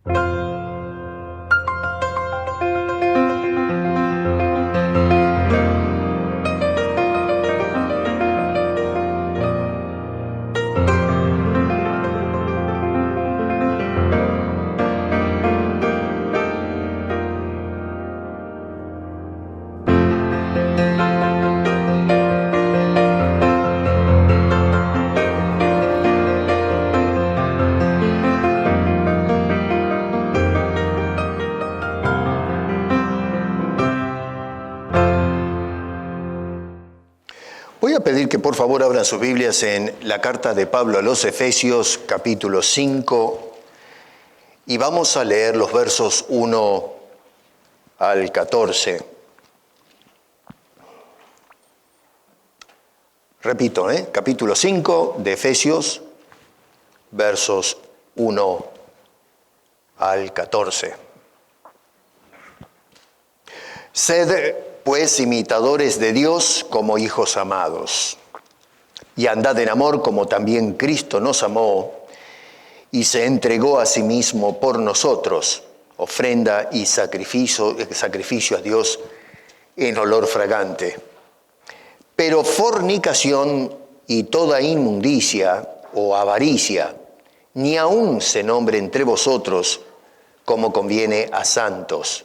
Voy a pedir que por favor abran sus Biblias en la carta de Pablo a los Efesios, capítulo 5, y vamos a leer los versos 1 al 14. Repito, capítulo 5 de Efesios, versos 1 al 14. Sed pues imitadores de Dios como hijos amados, y andad en amor como también Cristo nos amó y se entregó a sí mismo por nosotros, ofrenda y sacrificio a Dios en olor fragante. Pero fornicación y toda inmundicia o avaricia, ni aun se nombre entre vosotros como conviene a santos,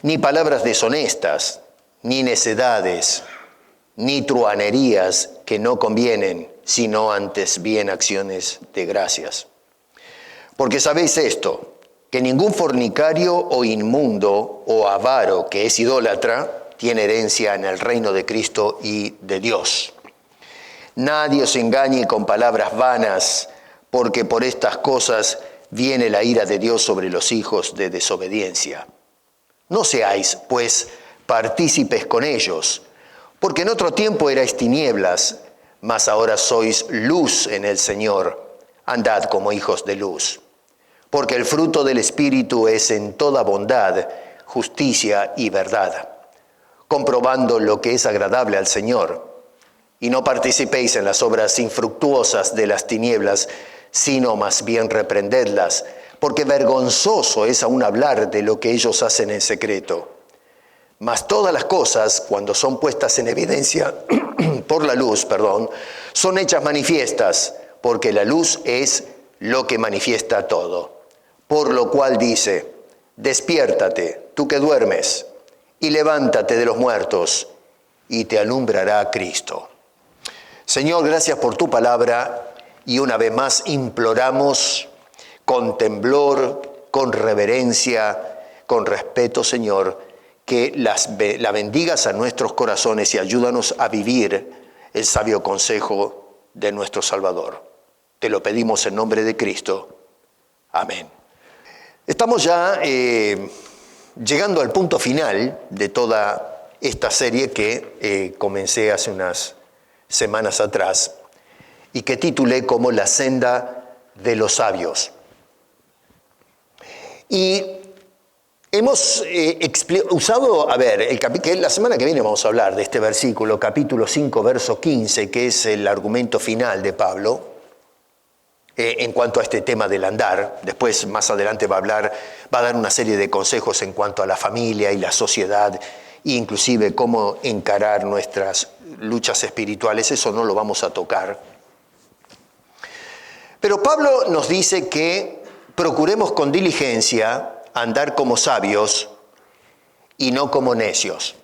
ni palabras deshonestas, ni necedades, ni truhanerías que no convienen, sino antes bien acciones de gracias. Porque sabéis esto, que ningún fornicario o inmundo o avaro que es idólatra tiene herencia en el reino de Cristo y de Dios. Nadie os engañe con palabras vanas, porque por estas cosas viene la ira de Dios sobre los hijos de desobediencia. No seáis, pues, partícipes con ellos, porque en otro tiempo erais tinieblas, mas ahora sois luz en el Señor. Andad como hijos de luz. Porque el fruto del Espíritu es en toda bondad, justicia y verdad, comprobando lo que es agradable al Señor. Y no participéis en las obras infructuosas de las tinieblas, sino más bien reprendedlas, porque vergonzoso es aún hablar de lo que ellos hacen en secreto. Mas todas las cosas, cuando son puestas en evidencia por la luz, son hechas manifiestas, porque la luz es lo que manifiesta todo. Por lo cual dice, despiértate, tú que duermes, y levántate de los muertos, y te alumbrará Cristo. Señor, gracias por tu palabra, y una vez más imploramos con temblor, con reverencia, con respeto, Señor, que la bendigas a nuestros corazones y ayúdanos a vivir el sabio consejo de nuestro Salvador. Te lo pedimos en nombre de Cristo. Amén. Estamos ya llegando al punto final de toda esta serie que comencé hace unas semanas atrás y que titulé como La senda de los sabios. Y hemos usado, que la semana que viene vamos a hablar de este versículo, capítulo 5, verso 15, que es el argumento final de Pablo en cuanto a este tema del andar. Después, más adelante, va a dar una serie de consejos en cuanto a la familia y la sociedad, e inclusive cómo encarar nuestras luchas espirituales. Eso no lo vamos a tocar. Pero Pablo nos dice que procuremos con diligencia andar como sabios y no como necios.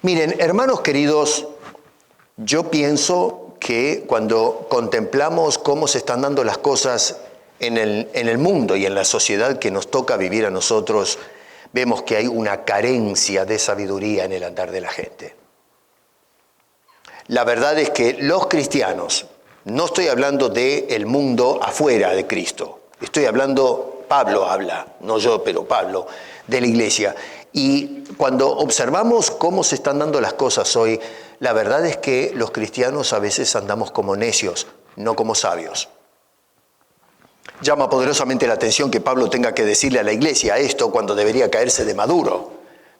Miren, hermanos queridos, yo pienso que cuando contemplamos cómo se están dando las cosas en el mundo y en la sociedad que nos toca vivir a nosotros, vemos que hay una carencia de sabiduría en el andar de la gente. La verdad es que los cristianos, no estoy hablando del mundo afuera de Cristo, estoy hablando, Pablo habla, no yo, pero Pablo, de la iglesia. Y cuando observamos cómo se están dando las cosas hoy, la verdad es que los cristianos a veces andamos como necios, no como sabios. Llama poderosamente la atención que Pablo tenga que decirle a la iglesia esto cuando debería caerse de maduro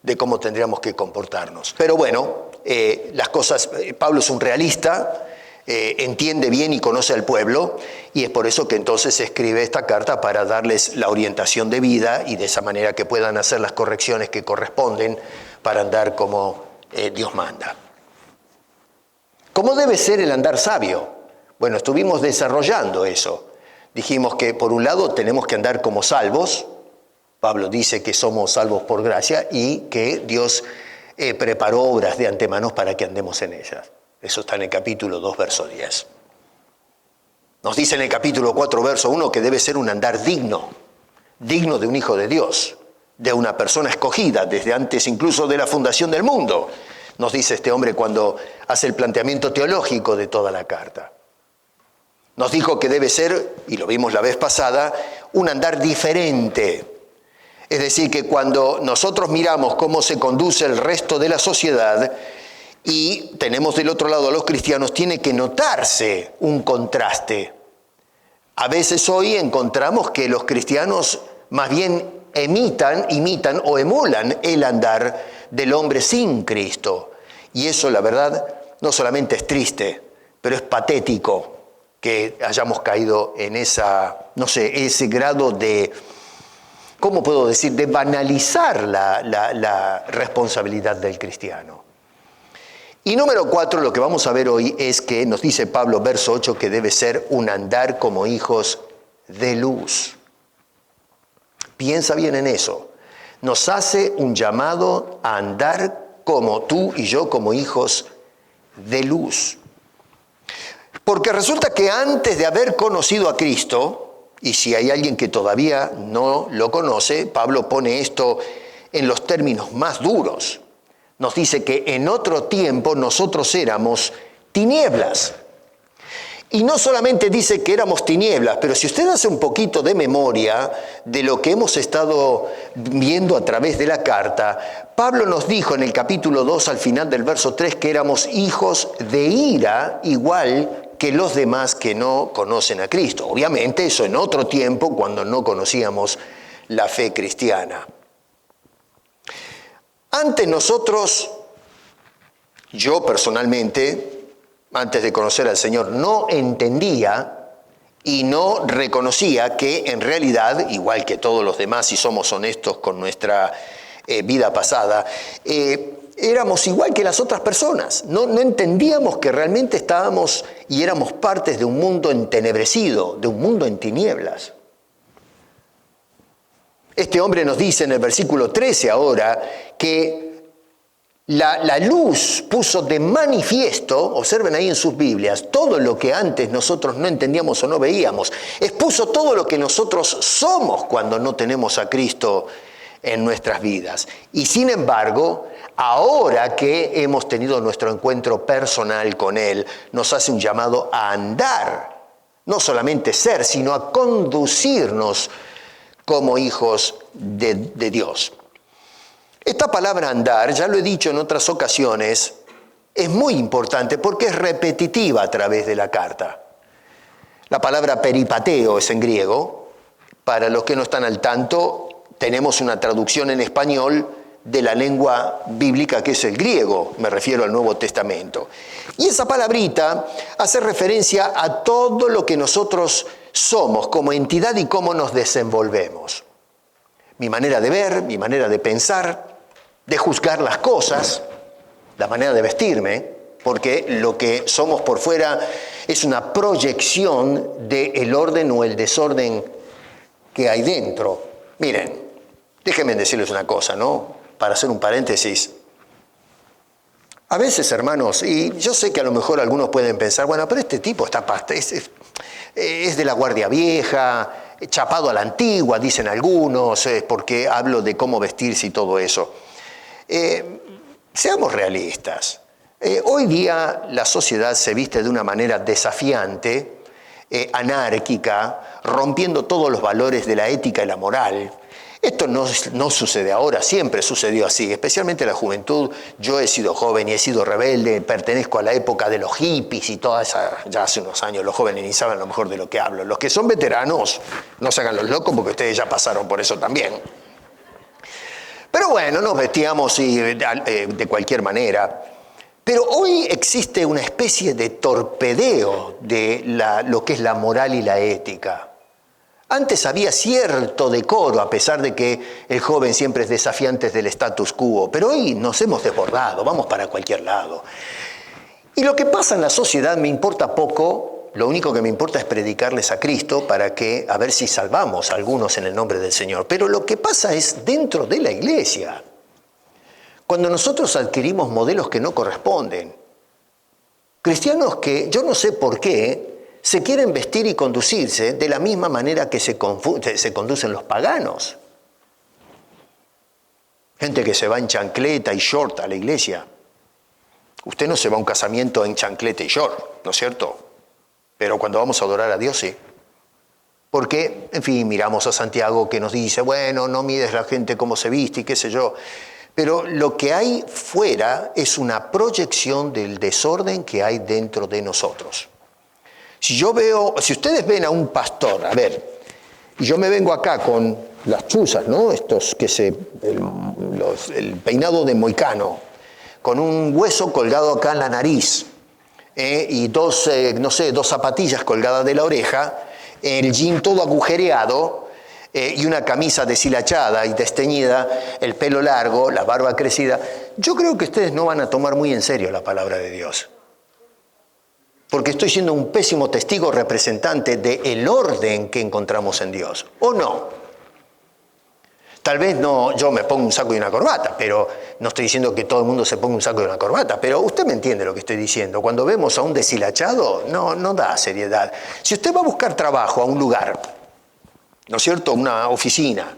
de cómo tendríamos que comportarnos. Pero bueno, las cosas, Pablo es un realista, entiende bien y conoce al pueblo, y es por eso que entonces escribe esta carta para darles la orientación de vida y de esa manera que puedan hacer las correcciones que corresponden para andar como Dios manda. ¿Cómo debe ser el andar sabio? Bueno, estuvimos desarrollando eso. Dijimos que por un lado tenemos que andar como salvos. Pablo dice que somos salvos por gracia y que Dios preparó obras de antemano para que andemos en ellas. Eso está en el capítulo 2, verso 10. Nos dice en el capítulo 4, verso 1, que debe ser un andar digno de un hijo de Dios, de una persona escogida desde antes incluso de la fundación del mundo. Nos dice este hombre cuando hace el planteamiento teológico de toda la carta. Nos dijo que debe ser, y lo vimos la vez pasada, un andar diferente. Es decir, que cuando nosotros miramos cómo se conduce el resto de la sociedad y tenemos del otro lado a los cristianos, tiene que notarse un contraste. A veces hoy encontramos que los cristianos más bien imitan o emulan el andar del hombre sin Cristo. Y eso, la verdad, no solamente es triste, pero es patético que hayamos caído en ese grado de, ¿cómo puedo decir?, de banalizar la responsabilidad del cristiano. Y número 4, lo que vamos a ver hoy es que nos dice Pablo, verso 8, que debe ser un andar como hijos de luz. Piensa bien en eso. Nos hace un llamado a andar como tú y yo, como hijos de luz. Porque resulta que antes de haber conocido a Cristo, y si hay alguien que todavía no lo conoce, Pablo pone esto en los términos más duros. Nos dice que en otro tiempo nosotros éramos tinieblas. Y no solamente dice que éramos tinieblas, pero si usted hace un poquito de memoria de lo que hemos estado viendo a través de la carta, Pablo nos dijo en el capítulo 2, al final del verso 3, que éramos hijos de ira, igual que los demás que no conocen a Cristo. Obviamente eso en otro tiempo, cuando no conocíamos la fe cristiana. Antes nosotros, yo personalmente, antes de conocer al Señor, no entendía y no reconocía que en realidad, igual que todos los demás, si somos honestos con nuestra vida pasada, éramos igual que las otras personas. No entendíamos que realmente estábamos y éramos partes de un mundo entenebrecido, de un mundo en tinieblas. Este hombre nos dice en el versículo 13 ahora que la luz puso de manifiesto, observen ahí en sus Biblias, todo lo que antes nosotros no entendíamos o no veíamos. Expuso todo lo que nosotros somos cuando no tenemos a Cristo en nuestras vidas. Y sin embargo, ahora que hemos tenido nuestro encuentro personal con Él, nos hace un llamado a andar, no solamente ser, sino a conducirnos como hijos de Dios. Esta palabra andar, ya lo he dicho en otras ocasiones, es muy importante porque es repetitiva a través de la carta. La palabra peripateo es en griego. Para los que no están al tanto, tenemos una traducción en español de la lengua bíblica que es el griego, me refiero al Nuevo Testamento. Y esa palabrita hace referencia a todo lo que nosotros somos como entidad y cómo nos desenvolvemos. Mi manera de ver, mi manera de pensar, de juzgar las cosas, la manera de vestirme, porque lo que somos por fuera es una proyección del orden o el desorden que hay dentro. Miren, déjenme decirles una cosa, ¿no? Para hacer un paréntesis. A veces, hermanos, y yo sé que a lo mejor algunos pueden pensar, bueno, pero este tipo es de la guardia vieja, chapado a la antigua, dicen algunos, porque hablo de cómo vestirse y todo eso. Seamos realistas. Hoy día la sociedad se viste de una manera desafiante, anárquica, rompiendo todos los valores de la ética y la moral. Esto no sucede ahora, siempre sucedió así, especialmente la juventud. Yo he sido joven y he sido rebelde, pertenezco a la época de los hippies y toda esa, ya hace unos años los jóvenes ni saben a lo mejor de lo que hablo. Los que son veteranos, no se hagan los locos porque ustedes ya pasaron por eso también. Pero bueno, nos vestíamos de cualquier manera. Pero hoy existe una especie de torpedeo de lo que es la moral y la ética. Antes había cierto decoro, a pesar de que el joven siempre es desafiante del status quo, pero hoy nos hemos desbordado, vamos para cualquier lado. Y lo que pasa en la sociedad me importa poco, lo único que me importa es predicarles a Cristo para que, a ver si salvamos a algunos en el nombre del Señor. Pero lo que pasa es dentro de la iglesia, cuando nosotros adquirimos modelos que no corresponden. Cristianos que, yo no sé por qué, se quieren vestir y conducirse de la misma manera que se conducen los paganos. Gente que se va en chancleta y short a la iglesia. Usted no se va a un casamiento en chancleta y short, ¿no es cierto? Pero cuando vamos a adorar a Dios, sí. Porque, en fin, miramos a Santiago que nos dice, bueno, no mides la gente cómo se viste y qué sé yo. Pero lo que hay fuera es una proyección del desorden que hay dentro de nosotros. Si ustedes ven a un pastor, a ver, y yo me vengo acá con las chuzas, ¿no? Estos el peinado de moicano, con un hueso colgado acá en la nariz, y dos zapatillas colgadas de la oreja, el jean todo agujereado, y una camisa deshilachada y desteñida, el pelo largo, la barba crecida, yo creo que ustedes no van a tomar muy en serio la palabra de Dios. Porque estoy siendo un pésimo testigo representante del orden que encontramos en Dios. ¿O no? Tal vez no, yo me pongo un saco y una corbata, pero no estoy diciendo que todo el mundo se ponga un saco y una corbata, pero usted me entiende lo que estoy diciendo. Cuando vemos a un deshilachado, no da seriedad. Si usted va a buscar trabajo a un lugar, ¿no es cierto?, una oficina,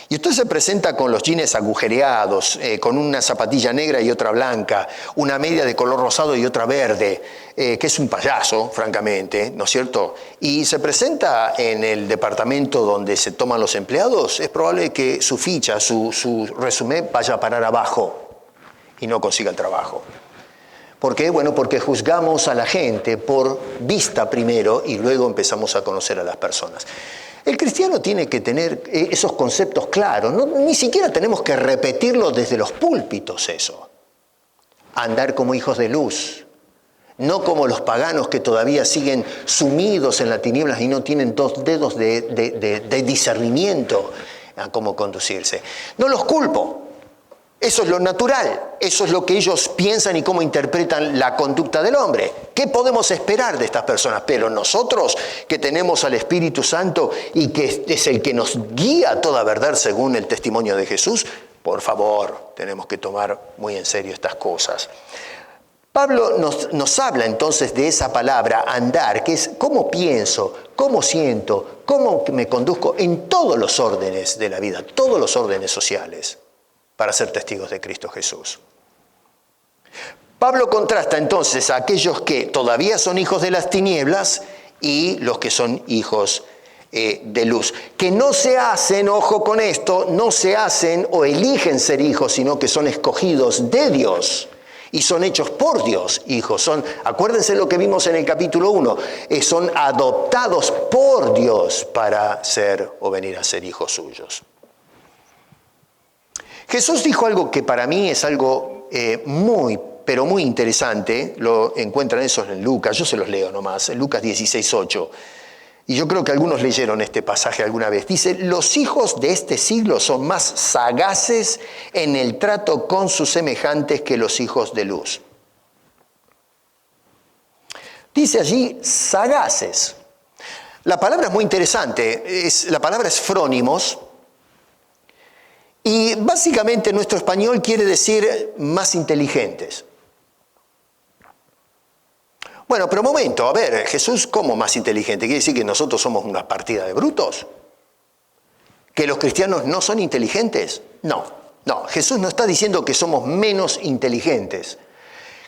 y usted se presenta con los jeans agujereados, con una zapatilla negra y otra blanca, una media de color rosado y otra verde, que es un payaso, francamente, ¿no es cierto? Y se presenta en el departamento donde se toman los empleados, es probable que su ficha, su resumen vaya a parar abajo y no consiga el trabajo. ¿Por qué? Bueno, porque juzgamos a la gente por vista primero y luego empezamos a conocer a las personas. El cristiano tiene que tener esos conceptos claros, ni siquiera tenemos que repetirlo desde los púlpitos eso. Andar como hijos de luz, no como los paganos que todavía siguen sumidos en las tinieblas y no tienen dos dedos de discernimiento a cómo conducirse. No los culpo. Eso es lo natural, eso es lo que ellos piensan y cómo interpretan la conducta del hombre. ¿Qué podemos esperar de estas personas? Pero nosotros que tenemos al Espíritu Santo y que es el que nos guía a toda verdad según el testimonio de Jesús, por favor, tenemos que tomar muy en serio estas cosas. Pablo nos habla entonces de esa palabra andar, que es cómo pienso, cómo siento, cómo me conduzco en todos los órdenes de la vida, todos los órdenes sociales, para ser testigos de Cristo Jesús. Pablo contrasta entonces a aquellos que todavía son hijos de las tinieblas y los que son hijos de luz. Que no se hacen, ojo con esto, no se hacen o eligen ser hijos, sino que son escogidos de Dios y son hechos por Dios hijos. Acuérdense lo que vimos en el capítulo 1, son adoptados por Dios para ser o venir a ser hijos suyos. Jesús dijo algo que para mí es algo pero muy interesante. Lo encuentran eso en Lucas, yo se los leo nomás, en Lucas 16:8. Y yo creo que algunos leyeron este pasaje alguna vez. Dice, los hijos de este siglo son más sagaces en el trato con sus semejantes que los hijos de luz. Dice allí, sagaces. La palabra es muy interesante, la palabra es frónimos. Y básicamente nuestro español quiere decir más inteligentes. Bueno, pero un momento, a ver, Jesús, ¿cómo más inteligente? ¿Quiere decir que nosotros somos una partida de brutos? ¿Que los cristianos no son inteligentes? No, Jesús no está diciendo que somos menos inteligentes.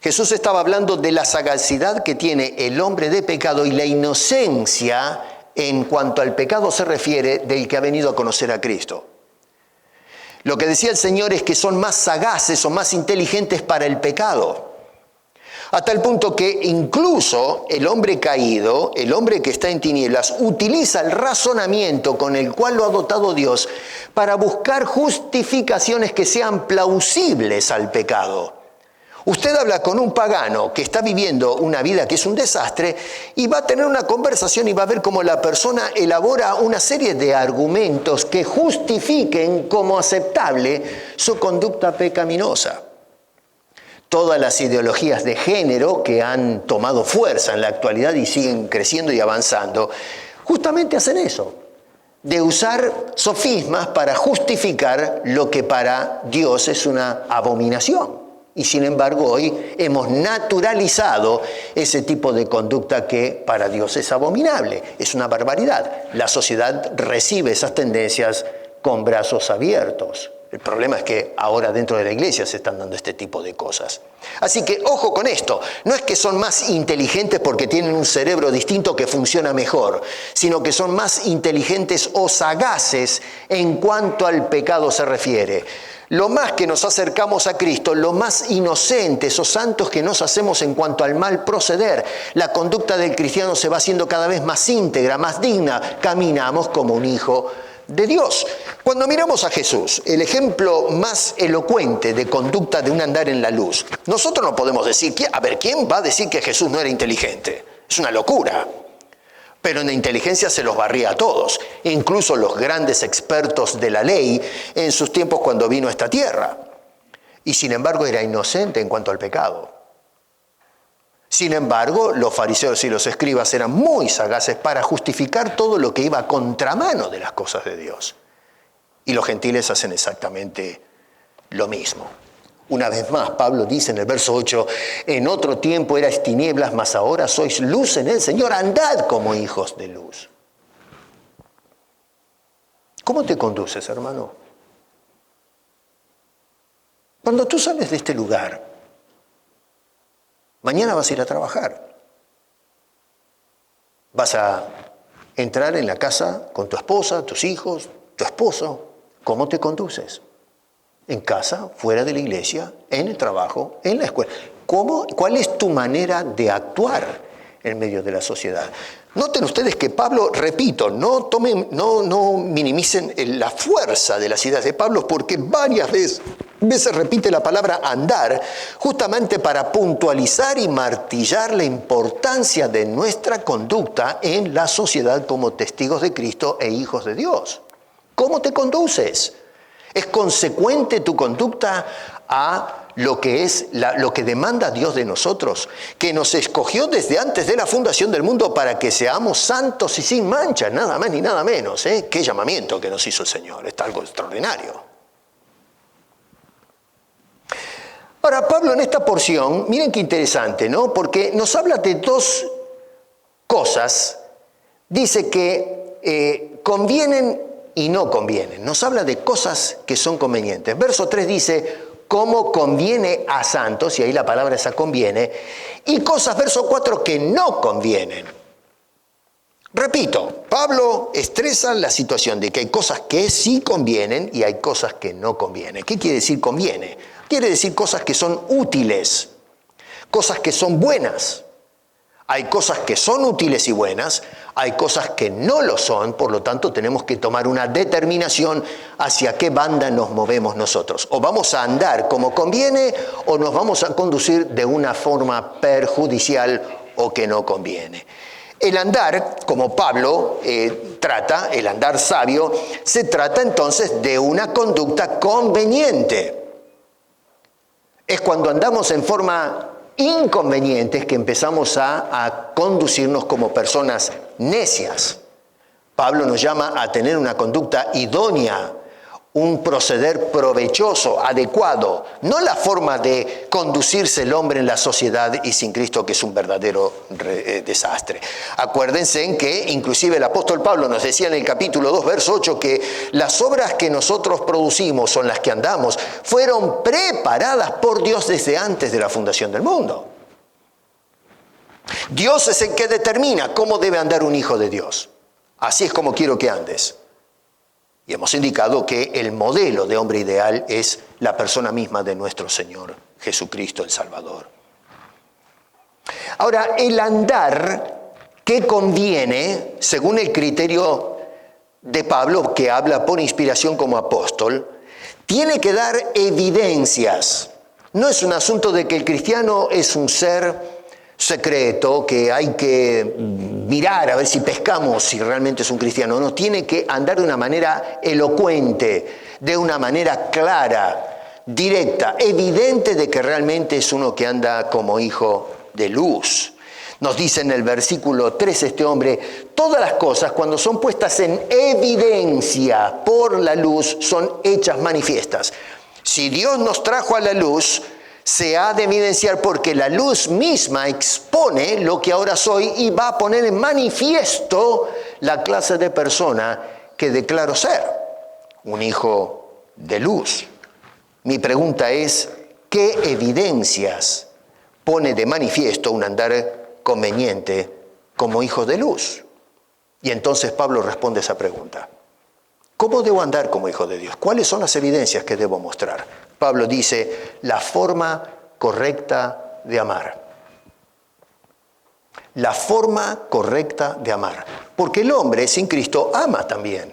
Jesús estaba hablando de la sagacidad que tiene el hombre de pecado y la inocencia en cuanto al pecado se refiere del que ha venido a conocer a Cristo. Lo que decía el Señor es que son más sagaces o más inteligentes para el pecado. A tal punto que incluso el hombre caído, el hombre que está en tinieblas, utiliza el razonamiento con el cual lo ha dotado Dios para buscar justificaciones que sean plausibles al pecado. Usted habla con un pagano que está viviendo una vida que es un desastre y va a tener una conversación y va a ver cómo la persona elabora una serie de argumentos que justifiquen como aceptable su conducta pecaminosa. Todas las ideologías de género que han tomado fuerza en la actualidad y siguen creciendo y avanzando, justamente hacen eso, de usar sofismas para justificar lo que para Dios es una abominación. Y sin embargo hoy hemos naturalizado ese tipo de conducta que para Dios es abominable, es una barbaridad. La sociedad recibe esas tendencias con brazos abiertos. El problema es que ahora dentro de la iglesia se están dando este tipo de cosas. Así que ojo con esto, no es que son más inteligentes porque tienen un cerebro distinto que funciona mejor, sino que son más inteligentes o sagaces en cuanto al pecado se refiere. Lo más que nos acercamos a Cristo, lo más inocentes o santos que nos hacemos en cuanto al mal proceder. La conducta del cristiano se va haciendo cada vez más íntegra, más digna. Caminamos como un hijo de Dios. Cuando miramos a Jesús, el ejemplo más elocuente de conducta de un andar en la luz, nosotros no podemos decir, a ver, ¿quién va a decir que Jesús no era inteligente? Es una locura. Pero en la inteligencia se los barría a todos, incluso los grandes expertos de la ley en sus tiempos cuando vino a esta tierra. Y sin embargo era inocente en cuanto al pecado. Sin embargo, los fariseos y los escribas eran muy sagaces para justificar todo lo que iba a contramano de las cosas de Dios. Y los gentiles hacen exactamente lo mismo. Una vez más, Pablo dice en el verso 8, en otro tiempo erais tinieblas, mas ahora sois luz en el Señor, andad como hijos de luz. ¿Cómo te conduces, hermano? Cuando tú sales de este lugar, mañana vas a ir a trabajar. Vas a entrar en la casa con tu esposa, tus hijos, tu esposo. ¿Cómo te conduces? En casa, fuera de la iglesia, en el trabajo, en la escuela. ¿Cuál es tu manera de actuar en medio de la sociedad? Noten ustedes que Pablo, repito, no minimicen la fuerza de las ideas de Pablo, porque varias veces repite la palabra andar, justamente para puntualizar y martillar la importancia de nuestra conducta en la sociedad como testigos de Cristo e hijos de Dios. ¿Cómo te conduces? ¿Es consecuente tu conducta a lo que demanda Dios de nosotros? Que nos escogió desde antes de la fundación del mundo para que seamos santos y sin mancha, nada más ni nada menos. Qué llamamiento que nos hizo el Señor, es algo extraordinario. Ahora, Pablo en esta porción, miren qué interesante, ¿no? Porque nos habla de dos cosas. Dice que convienen y no convienen. Nos habla de cosas que son convenientes. Verso 3 dice, cómo conviene a santos, y ahí la palabra esa conviene, y cosas, verso 4, que no convienen. Repito, Pablo estresa la situación de que hay cosas que sí convienen y hay cosas que no convienen. ¿Qué quiere decir conviene? Quiere decir cosas que son útiles, cosas que son buenas. Hay cosas que son útiles y buenas, hay cosas que no lo son, por lo tanto tenemos que tomar una determinación hacia qué banda nos movemos nosotros. O vamos a andar como conviene o nos vamos a conducir de una forma perjudicial o que no conviene. El andar, como Pablo trata, el andar sabio, se trata entonces de una conducta conveniente. Es cuando andamos en forma inconvenientes que empezamos a conducirnos como personas necias. Pablo nos llama a tener una conducta idónea, un proceder provechoso, adecuado, no la forma de conducirse el hombre en la sociedad y sin Cristo, que es un verdadero desastre. Acuérdense en que inclusive el apóstol Pablo nos decía en el capítulo 2, verso 8, que las obras que nosotros producimos, son las que andamos, fueron preparadas por Dios desde antes de la fundación del mundo. Dios es el que determina cómo debe andar un hijo de Dios. Así es como quiero que andes. Y hemos indicado que el modelo de hombre ideal es la persona misma de nuestro Señor Jesucristo el Salvador. Ahora, el andar que conviene, según el criterio de Pablo, que habla por inspiración como apóstol, tiene que dar evidencias. No es un asunto de que el cristiano es un ser secreto que hay que mirar a ver si pescamos si realmente es un cristiano. No, tiene que andar de una manera elocuente, de una manera clara, directa, evidente de que realmente es uno que anda como hijo de luz. Nos dice en el versículo 3 este hombre, todas las cosas cuando son puestas en evidencia por la luz son hechas manifiestas. Si Dios nos trajo a la luz, se ha de evidenciar porque la luz misma expone lo que ahora soy y va a poner en manifiesto la clase de persona que declaro ser, un hijo de luz. Mi pregunta es, ¿qué evidencias pone de manifiesto un andar conveniente como hijo de luz? Y entonces Pablo responde esa pregunta. ¿Cómo debo andar como hijo de Dios? ¿Cuáles son las evidencias que debo mostrar? Pablo dice, la forma correcta de amar. La forma correcta de amar. Porque el hombre sin Cristo ama también.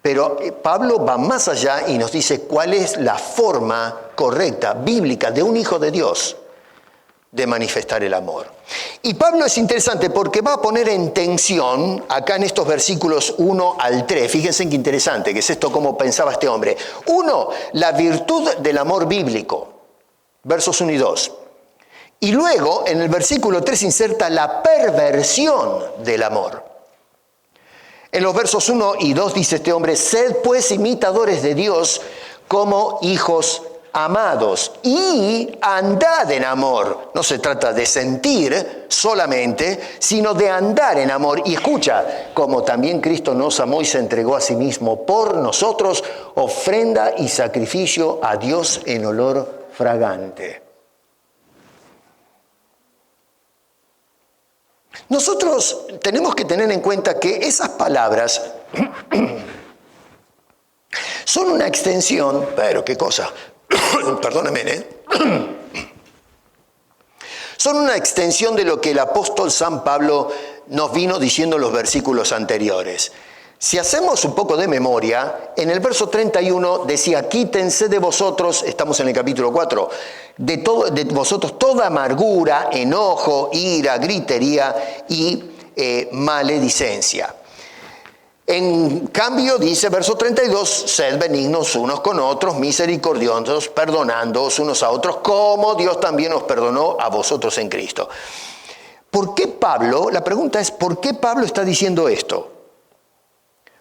Pero Pablo va más allá y nos dice cuál es la forma correcta, bíblica, de un hijo de Dios de manifestar el amor. Y Pablo es interesante porque va a poner en tensión, acá en estos versículos 1 al 3, fíjense qué interesante, que es esto como pensaba este hombre. 1, la virtud del amor bíblico, versos 1 y 2. Y luego, en el versículo 3, inserta la perversión del amor. En los versos 1 y 2 dice este hombre, sed pues imitadores de Dios como hijos amados y andad en amor. No se trata de sentir solamente, sino de andar en amor. Y escucha, como también Cristo nos amó y se entregó a sí mismo por nosotros, ofrenda y sacrificio a Dios en olor fragante. Nosotros tenemos que tener en cuenta que esas palabras son una extensión, pero qué cosa, perdónenme, son una extensión de lo que el apóstol San Pablo nos vino diciendo en los versículos anteriores. Si hacemos un poco de memoria, en el verso 31 decía, quítense de vosotros, estamos en el capítulo 4, de vosotros toda amargura, enojo, ira, gritería y maledicencia. En cambio, dice verso 32, sed benignos unos con otros, misericordiosos, perdonándoos unos a otros, como Dios también os perdonó a vosotros en Cristo. ¿Por qué Pablo? La pregunta es, ¿por qué Pablo está diciendo esto?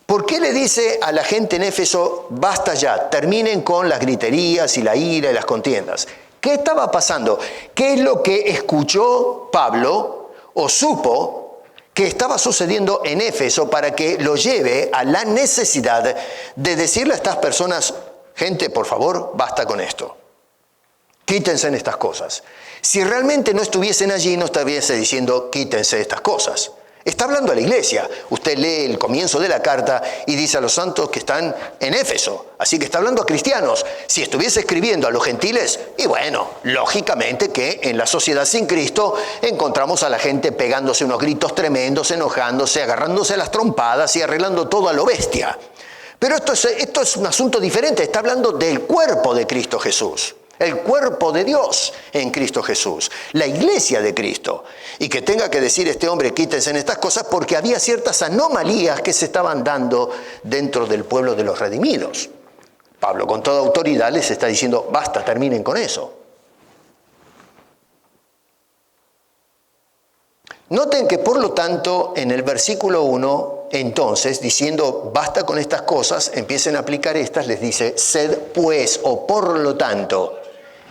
¿Por qué le dice a la gente en Éfeso, basta ya, terminen con las griterías y la ira y las contiendas? ¿Qué estaba pasando? ¿Qué es lo que escuchó Pablo o supo que estaba sucediendo en Éfeso para que lo lleve a la necesidad de decirle a estas personas, gente, por favor, basta con esto? Quítense en estas cosas. Si realmente no estuviesen allí, no estuviese diciendo, quítense de estas cosas. Está hablando a la iglesia. Usted lee el comienzo de la carta y dice a los santos que están en Éfeso. Así que está hablando a cristianos. Si estuviese escribiendo a los gentiles, y bueno, lógicamente que en la sociedad sin Cristo encontramos a la gente pegándose unos gritos tremendos, enojándose, agarrándose a las trompadas y arreglando todo a lo bestia. Pero esto es un asunto diferente. Está hablando del cuerpo de Cristo Jesús. El cuerpo de Dios en Cristo Jesús, la iglesia de Cristo. Y que tenga que decir este hombre, quítense en estas cosas, porque había ciertas anomalías que se estaban dando dentro del pueblo de los redimidos. Pablo con toda autoridad les está diciendo, basta, terminen con eso. Noten que por lo tanto en el versículo 1, entonces, diciendo basta con estas cosas, empiecen a aplicar estas, les dice, sed pues o por lo tanto,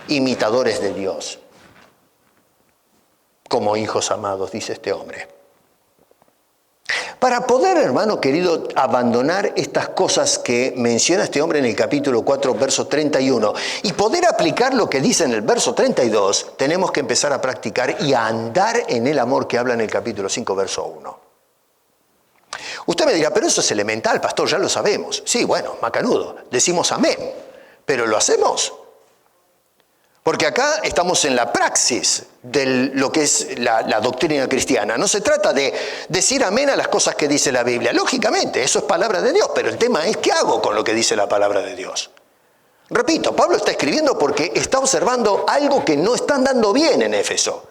imitadores de Dios, como hijos amados, dice este hombre. Para poder, hermano querido, abandonar estas cosas que menciona este hombre en el capítulo 4, verso 31, y poder aplicar lo que dice en el verso 32, tenemos que empezar a practicar y a andar en el amor que habla en el capítulo 5, verso 1. Usted me dirá, pero eso es elemental, pastor, ya lo sabemos. Sí, bueno, macanudo, decimos amén, pero ¿lo hacemos? Porque acá estamos en la praxis de lo que es la doctrina cristiana. No se trata de decir amén a las cosas que dice la Biblia. Lógicamente, eso es palabra de Dios, pero el tema es ¿qué hago con lo que dice la palabra de Dios? Repito, Pablo está escribiendo porque está observando algo que no está andando bien en Éfeso.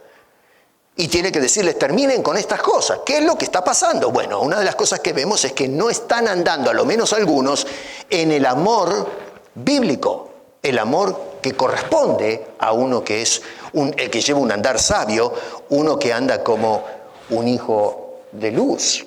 Y tiene que decirles, terminen con estas cosas. ¿Qué es lo que está pasando? Bueno, una de las cosas que vemos es que no están andando, a lo menos algunos, en el amor bíblico. El amor que corresponde a uno que es el que lleva un andar sabio, uno que anda como un hijo de luz.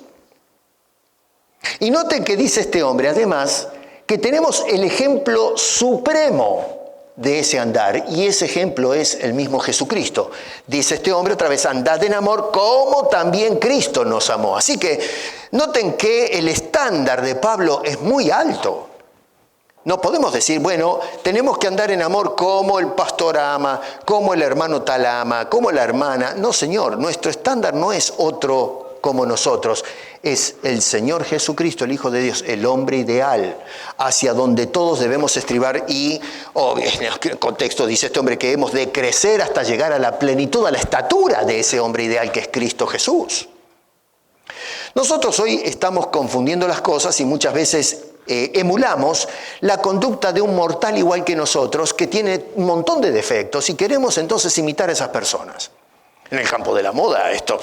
Y noten que dice este hombre, además, que tenemos el ejemplo supremo de ese andar, y ese ejemplo es el mismo Jesucristo. Dice este hombre otra vez, andad en amor como también Cristo nos amó. Así que noten que el estándar de Pablo es muy alto. No podemos decir, bueno, tenemos que andar en amor como el pastor ama, como el hermano tal ama, como la hermana. No, Señor, nuestro estándar no es otro como nosotros. Es el Señor Jesucristo, el Hijo de Dios, el hombre ideal, hacia donde todos debemos estribar y, en el contexto dice este hombre que hemos de crecer hasta llegar a la plenitud, a la estatura de ese hombre ideal que es Cristo Jesús. Nosotros hoy estamos confundiendo las cosas y muchas veces emulamos la conducta de un mortal igual que nosotros, que tiene un montón de defectos y queremos entonces imitar a esas personas. En el campo de la moda, esto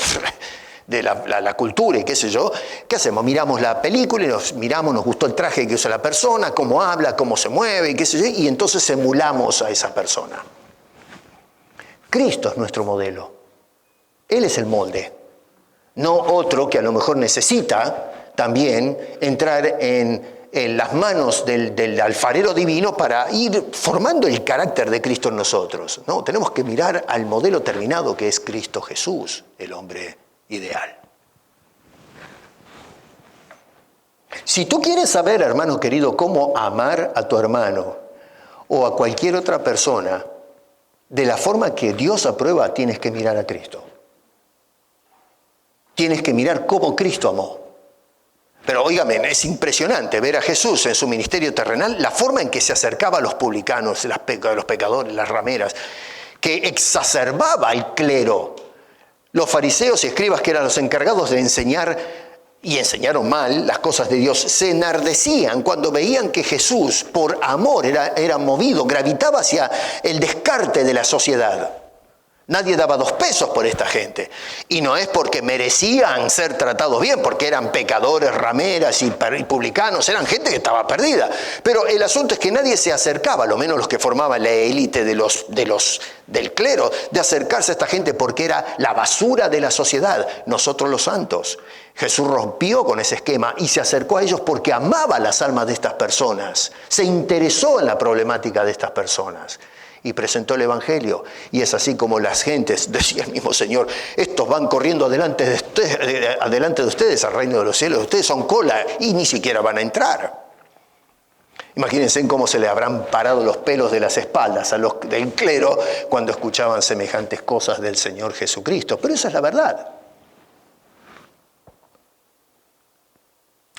de la cultura y qué sé yo, ¿qué hacemos? Miramos la película y nos gustó el traje que usa la persona, cómo habla, cómo se mueve y qué sé yo, y entonces emulamos a esa persona. Cristo es nuestro modelo. Él es el molde. No otro que a lo mejor necesita también entrar en las manos del alfarero divino para ir formando el carácter de Cristo en nosotros. No, tenemos que mirar al modelo terminado que es Cristo Jesús, el hombre ideal. Si tú quieres saber, hermano querido, cómo amar a tu hermano o a cualquier otra persona de la forma que Dios aprueba, tienes que mirar a Cristo. Tienes que mirar cómo Cristo amó. Pero óigame, es impresionante ver a Jesús en su ministerio terrenal, la forma en que se acercaba a los publicanos, los pecadores, las rameras, que exacerbaba al clero. Los fariseos y escribas, que eran los encargados de enseñar, y enseñaron mal las cosas de Dios, se enardecían cuando veían que Jesús, por amor, era movido, gravitaba hacia el descarte de la sociedad. Nadie daba 2 pesos por esta gente. Y no es porque merecían ser tratados bien, porque eran pecadores, rameras y publicanos, eran gente que estaba perdida. Pero el asunto es que nadie se acercaba, lo menos los que formaban la élite del clero, de acercarse a esta gente porque era la basura de la sociedad, nosotros los santos. Jesús rompió con ese esquema y se acercó a ellos porque amaba las almas de estas personas, se interesó en la problemática de estas personas. Y presentó el Evangelio. Y es así como las gentes, decía el mismo Señor, estos van corriendo adelante de ustedes al reino de los cielos. Ustedes son cola y ni siquiera van a entrar. Imagínense en cómo se le habrán parado los pelos de las espaldas a los del clero cuando escuchaban semejantes cosas del Señor Jesucristo. Pero esa es la verdad.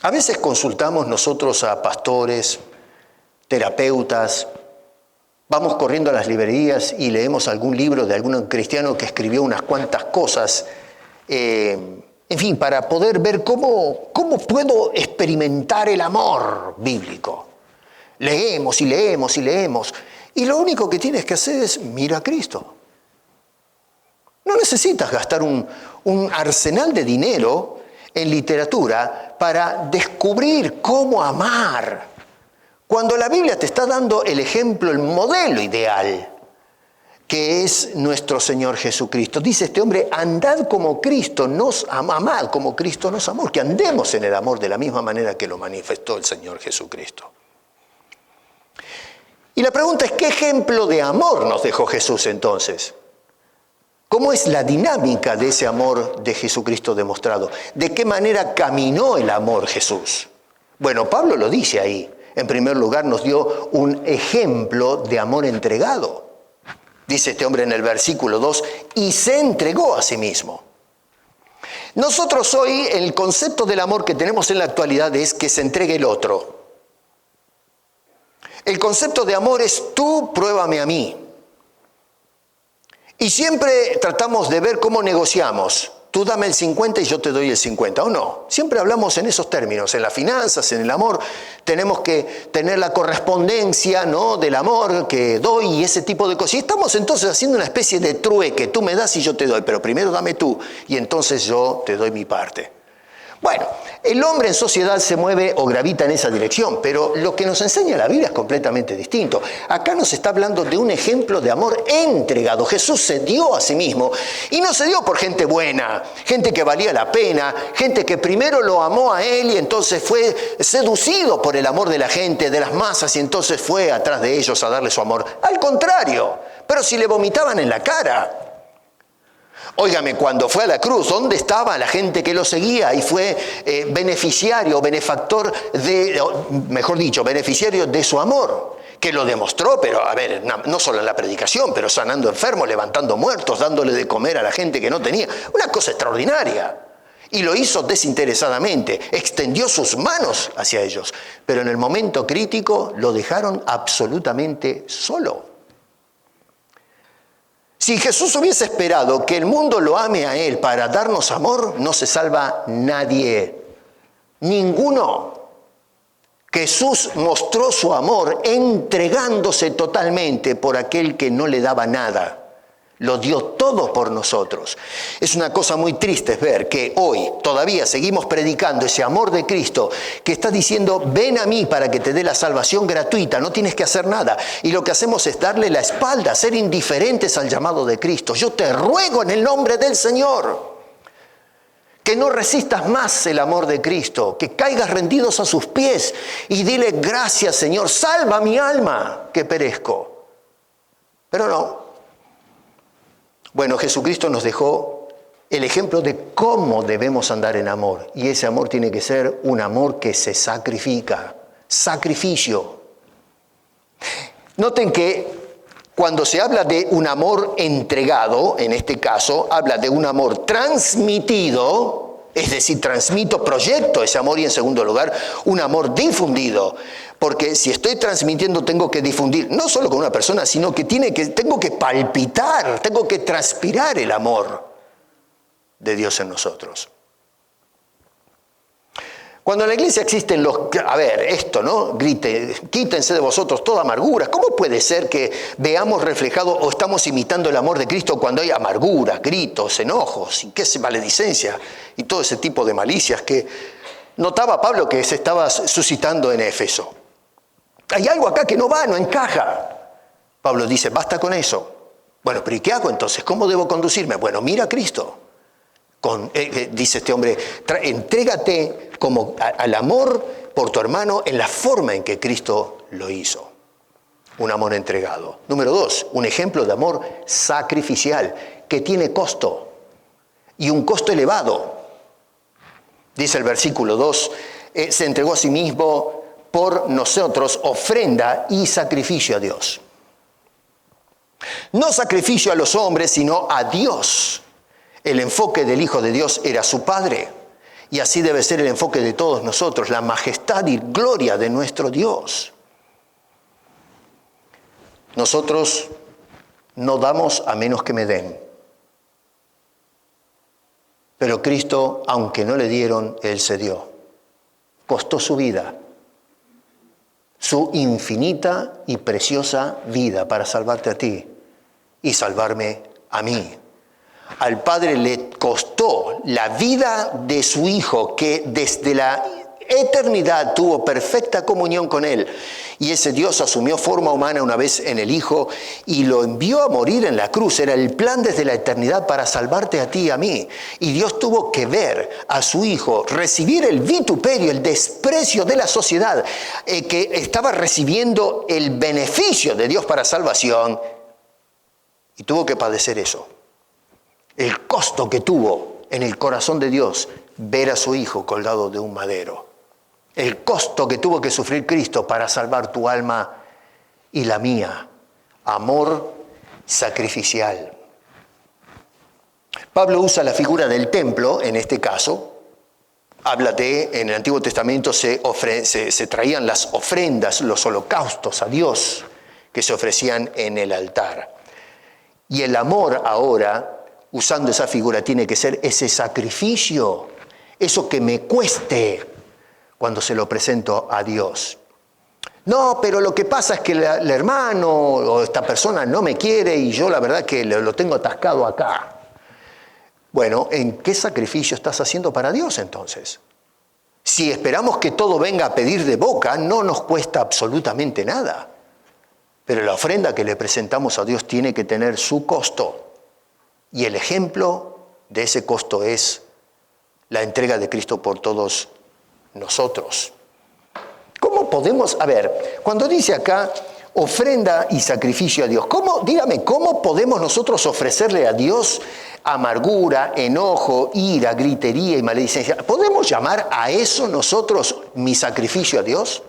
A veces consultamos nosotros a pastores, terapeutas. Vamos corriendo a las librerías y leemos algún libro de algún cristiano que escribió unas cuantas cosas, en fin, para poder ver cómo puedo experimentar el amor bíblico. Leemos y leemos y leemos. Y lo único que tienes que hacer es mira a Cristo. No necesitas gastar un arsenal de dinero en literatura para descubrir cómo amar. Cuando la Biblia te está dando el ejemplo, el modelo ideal, que es nuestro Señor Jesucristo. Dice este hombre, andad como Cristo nos amó, amad como Cristo nos amó, que andemos en el amor de la misma manera que lo manifestó el Señor Jesucristo. Y la pregunta es, ¿qué ejemplo de amor nos dejó Jesús entonces? ¿Cómo es la dinámica de ese amor de Jesucristo demostrado? ¿De qué manera caminó el amor Jesús? Bueno, Pablo lo dice ahí. En primer lugar, nos dio un ejemplo de amor entregado. Dice este hombre en el versículo 2, y se entregó a sí mismo. Nosotros hoy, el concepto del amor que tenemos en la actualidad es que se entregue el otro. El concepto de amor es tú pruébame a mí. Y siempre tratamos de ver cómo negociamos. Tú dame el 50 y yo te doy el 50, ¿o no? Siempre hablamos en esos términos, en las finanzas, en el amor. Tenemos que tener la correspondencia, ¿no?, del amor que doy y ese tipo de cosas. Y estamos entonces haciendo una especie de trueque. Tú me das y yo te doy, pero primero dame tú y entonces yo te doy mi parte. Bueno, el hombre en sociedad se mueve o gravita en esa dirección, pero lo que nos enseña la Biblia es completamente distinto. Acá nos está hablando de un ejemplo de amor entregado. Jesús se dio a sí mismo y no se dio por gente buena, gente que valía la pena, gente que primero lo amó a él y entonces fue seducido por el amor de la gente, de las masas, y entonces fue atrás de ellos a darle su amor. Al contrario, pero si le vomitaban en la cara. Óigame, cuando fue a la cruz, ¿dónde estaba la gente que lo seguía? Y fue beneficiario, benefactor beneficiario de su amor, que lo demostró, pero a ver, no solo en la predicación, pero sanando enfermos, levantando muertos, dándole de comer a la gente que no tenía. Una cosa extraordinaria. Y lo hizo desinteresadamente, extendió sus manos hacia ellos, pero en el momento crítico lo dejaron absolutamente solo. Si Jesús hubiese esperado que el mundo lo ame a Él para darnos amor, no se salva nadie, ninguno. Jesús mostró su amor entregándose totalmente por aquel que no le daba nada. Lo dio todo por nosotros. Es una cosa muy triste ver que hoy todavía seguimos predicando ese amor de Cristo que está diciendo, ven a mí para que te dé la salvación gratuita, no tienes que hacer nada. Y lo que hacemos es darle la espalda, ser indiferentes al llamado de Cristo. Yo te ruego en el nombre del Señor que no resistas más el amor de Cristo, que caigas rendidos a sus pies y dile, gracias Señor, salva mi alma que perezco. Pero no. Bueno, Jesucristo nos dejó el ejemplo de cómo debemos andar en amor. Y ese amor tiene que ser un amor que se sacrifica. Sacrificio. Noten que cuando se habla de un amor entregado, en este caso, habla de un amor transmitido, es decir, transmito, proyecto ese amor, y en segundo lugar, un amor difundido. Porque si estoy transmitiendo, tengo que difundir, no solo con una persona, sino que tengo que palpitar, tengo que transpirar el amor de Dios en nosotros. Cuando en la iglesia existen quítense de vosotros toda amargura. ¿Cómo puede ser que veamos reflejado o estamos imitando el amor de Cristo cuando hay amargura, gritos, enojos, y maledicencia y todo ese tipo de malicias que notaba Pablo que se estaba suscitando en Éfeso? Hay algo acá que no encaja. Pablo dice, basta con eso. Bueno, pero ¿y qué hago entonces? ¿Cómo debo conducirme? Bueno, mira a Cristo. Dice este hombre, entrégate al amor por tu hermano en la forma en que Cristo lo hizo. Un amor entregado. Número 2, un ejemplo de amor sacrificial que tiene costo y un costo elevado. Dice el versículo 2, se entregó a sí mismo por nosotros, ofrenda y sacrificio a Dios. No sacrificio a los hombres, sino a Dios. El enfoque del Hijo de Dios era su Padre. Y así debe ser el enfoque de todos nosotros, la majestad y gloria de nuestro Dios. Nosotros no damos a menos que me den. Pero Cristo, aunque no le dieron, Él se dio. Costó su vida, su infinita y preciosa vida para salvarte a ti y salvarme a mí. Al Padre le costó la vida de su Hijo, que desde la eternidad tuvo perfecta comunión con Él. Y ese Dios asumió forma humana una vez en el Hijo y lo envió a morir en la cruz. Era el plan desde la eternidad para salvarte a ti y a mí. Y Dios tuvo que ver a su Hijo recibir el vituperio, el desprecio de la sociedad, que estaba recibiendo el beneficio de Dios para salvación, y tuvo que padecer eso. El costo que tuvo en el corazón de Dios ver a su Hijo colgado de un madero. El costo que tuvo que sufrir Cristo para salvar tu alma y la mía. Amor sacrificial. Pablo usa la figura del templo, en este caso. Habla en el Antiguo Testamento se traían las ofrendas, los holocaustos a Dios que se ofrecían en el altar. Y el amor ahora usando esa figura, tiene que ser ese sacrificio, eso que me cueste cuando se lo presento a Dios. No, pero lo que pasa es que el hermano o esta persona no me quiere y yo la verdad que lo tengo atascado acá. Bueno, ¿en qué sacrificio estás haciendo para Dios entonces? Si esperamos que todo venga a pedir de boca, no nos cuesta absolutamente nada. Pero la ofrenda que le presentamos a Dios tiene que tener su costo. Y el ejemplo de ese costo es la entrega de Cristo por todos nosotros. ¿Cómo podemos, cuando dice acá ofrenda y sacrificio a Dios, dígame, ¿cómo podemos nosotros ofrecerle a Dios amargura, enojo, ira, gritería y maledicencia? ¿Podemos llamar a eso nosotros mi sacrificio a Dios?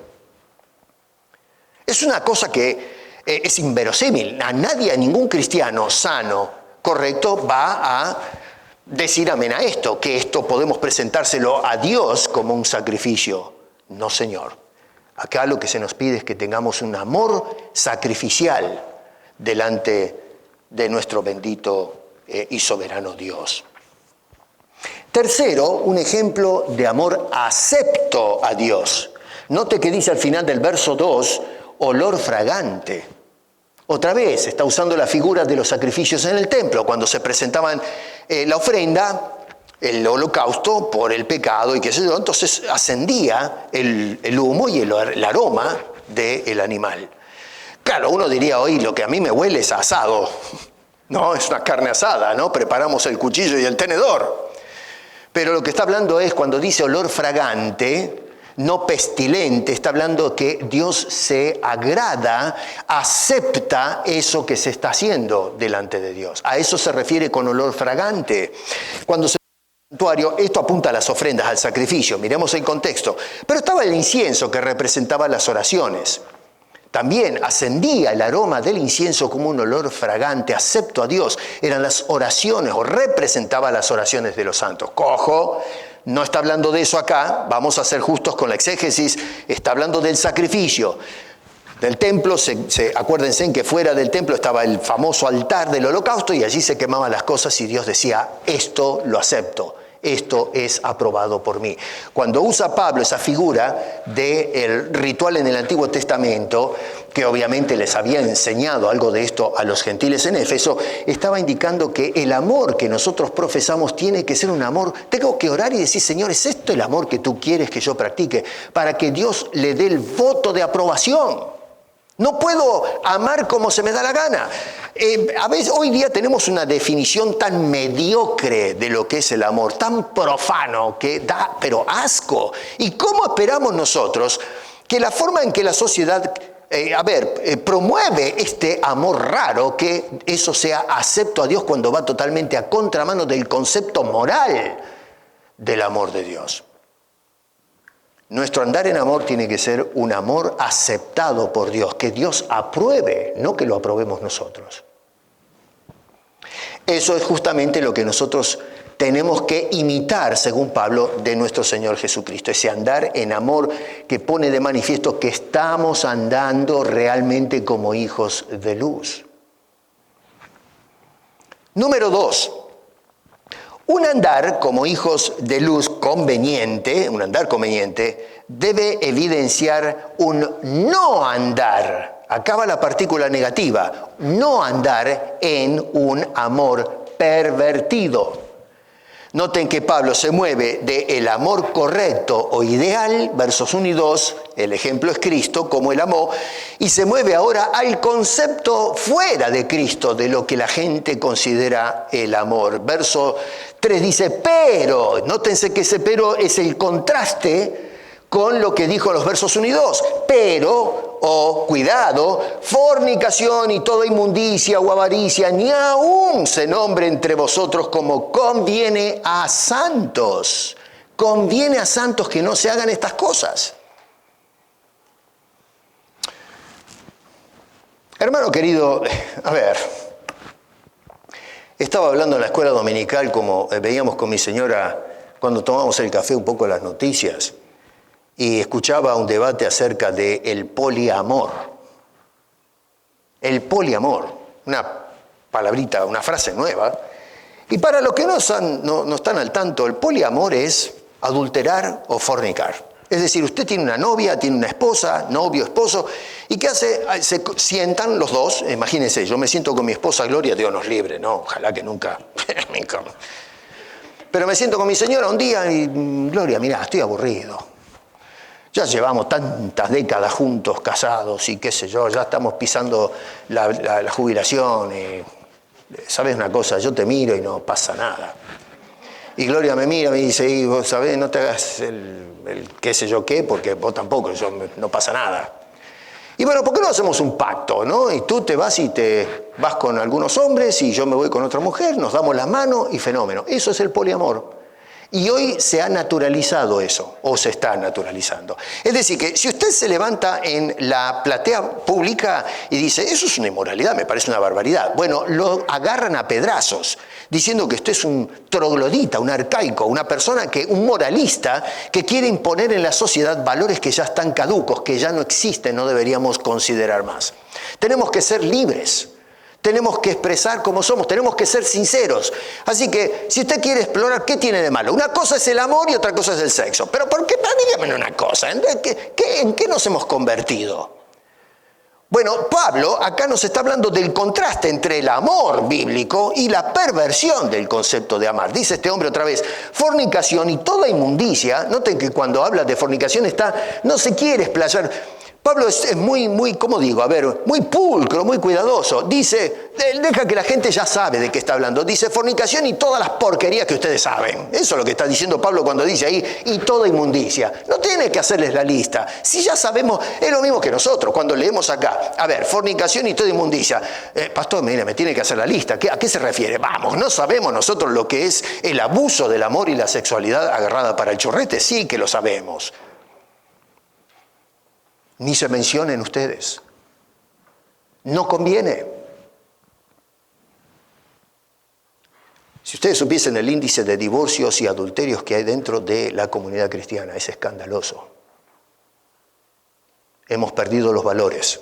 Es una cosa que es inverosímil. A nadie, a ningún cristiano sano, correcto, va a decir amén a esto, que esto podemos presentárselo a Dios como un sacrificio. No, Señor. Acá lo que se nos pide es que tengamos un amor sacrificial delante de nuestro bendito y soberano Dios. Tercero, un ejemplo de amor acepto a Dios. Note que dice al final del verso 2, olor fragante. Otra vez está usando la figura de los sacrificios en el templo, cuando se presentaban la ofrenda, el holocausto por el pecado y qué sé yo, entonces ascendía el humo y el aroma del animal. Claro, uno diría hoy, lo que a mí me huele es asado, ¿no? Es una carne asada, ¿no? Preparamos el cuchillo y el tenedor. Pero lo que está hablando es, cuando dice olor fragante, no pestilente, está hablando que Dios se agrada, acepta eso que se está haciendo delante de Dios. A eso se refiere con olor fragante. Cuando se santuario, esto apunta a las ofrendas, al sacrificio, miremos el contexto. Pero estaba el incienso que representaba las oraciones. También ascendía el aroma del incienso como un olor fragante, acepto a Dios. Eran las oraciones o representaba las oraciones de los santos. Cojo, no está hablando de eso acá, vamos a ser justos con la exégesis, está hablando del sacrificio. Del templo, acuérdense en que fuera del templo estaba el famoso altar del holocausto y allí se quemaban las cosas y Dios decía, esto lo acepto. Esto es aprobado por mí. Cuando usa Pablo esa figura del ritual en el Antiguo Testamento, que obviamente les había enseñado algo de esto a los gentiles en Éfeso, estaba indicando que el amor que nosotros profesamos tiene que ser un amor. Tengo que orar y decir, Señor, ¿es esto el amor que tú quieres que yo practique? Para que Dios le dé el voto de aprobación. No puedo amar como se me da la gana. A veces, hoy día tenemos una definición tan mediocre de lo que es el amor, tan profano, que da, pero asco. ¿Y cómo esperamos nosotros que la forma en que la sociedad, promueve este amor raro, que eso sea acepto a Dios cuando va totalmente a contramano del concepto moral del amor de Dios? Nuestro andar en amor tiene que ser un amor aceptado por Dios, que Dios apruebe, no que lo aprobemos nosotros. Eso es justamente lo que nosotros tenemos que imitar, según Pablo, de nuestro Señor Jesucristo. Ese andar en amor que pone de manifiesto que estamos andando realmente como hijos de luz. Número 2. Un andar como hijos de luz conveniente, un andar conveniente, debe evidenciar un no andar. Acá va la partícula negativa, no andar en un amor pervertido. Noten que Pablo se mueve del amor correcto o ideal, versos 1 y 2, el ejemplo es Cristo, como él amó, y se mueve ahora al concepto fuera de Cristo, de lo que la gente considera el amor. Verso 3 dice, pero, nótense que ese pero es el contraste con lo que dijo los versos 1 y 2, pero, cuidado, fornicación y toda inmundicia o avaricia, ni aún se nombre entre vosotros como conviene a santos. Conviene a santos que no se hagan estas cosas. Hermano querido, estaba hablando en la escuela dominical, como veíamos con mi señora cuando tomamos el café, un poco las noticias. Y escuchaba un debate acerca del poliamor. El poliamor, una palabrita, una frase nueva. Y para los que no están al tanto, el poliamor es adulterar o fornicar. Es decir, usted tiene una novia, tiene una esposa, novio, esposo, ¿y qué hace? Se sientan los dos, imagínense, yo me siento con mi esposa Gloria, Dios nos libre, no, ojalá que nunca. Pero me siento con mi señora un día y, Gloria, mirá, estoy aburrido. Ya llevamos tantas décadas juntos, casados y qué sé yo, ya estamos pisando la jubilación. Y, ¿sabes una cosa? Yo te miro y no pasa nada. Y Gloria me mira y me dice, y vos sabés, no te hagas el qué sé yo qué, porque vos tampoco, no pasa nada. Y bueno, ¿por qué no hacemos un pacto, no? Y tú te vas con algunos hombres y yo me voy con otra mujer, nos damos las manos y fenómeno. Eso es el poliamor. Y hoy se ha naturalizado eso, o se está naturalizando. Es decir, que si usted se levanta en la platea pública y dice, eso es una inmoralidad, me parece una barbaridad. Bueno, lo agarran a pedrazos, diciendo que usted es un troglodita, un arcaico, un moralista que quiere imponer en la sociedad valores que ya están caducos, que ya no existen, no deberíamos considerar más. Tenemos que ser libres. Tenemos que expresar cómo somos, tenemos que ser sinceros. Así que, si usted quiere explorar, ¿qué tiene de malo? Una cosa es el amor y otra cosa es el sexo. Pero ¿por qué? Dígame una cosa, ¿en qué nos hemos convertido? Bueno, Pablo acá nos está hablando del contraste entre el amor bíblico y la perversión del concepto de amar. Dice este hombre otra vez, fornicación y toda inmundicia. Noten que cuando habla de fornicación no se quiere explayar. Pablo es muy, ¿cómo digo? Muy pulcro, muy cuidadoso. Dice, deja que la gente ya sabe de qué está hablando. Dice fornicación y todas las porquerías que ustedes saben. Eso es lo que está diciendo Pablo cuando dice ahí, y toda inmundicia. No tiene que hacerles la lista. Si ya sabemos, es lo mismo que nosotros cuando leemos acá. Fornicación y toda inmundicia. Pastor, mira, me tiene que hacer la lista. ¿A qué se refiere? Vamos, ¿no sabemos nosotros lo que es el abuso del amor y la sexualidad agarrada para el chorrete? Sí que lo sabemos. Ni se mencionen ustedes. No conviene. Si ustedes supiesen el índice de divorcios y adulterios que hay dentro de la comunidad cristiana, es escandaloso. Hemos perdido los valores.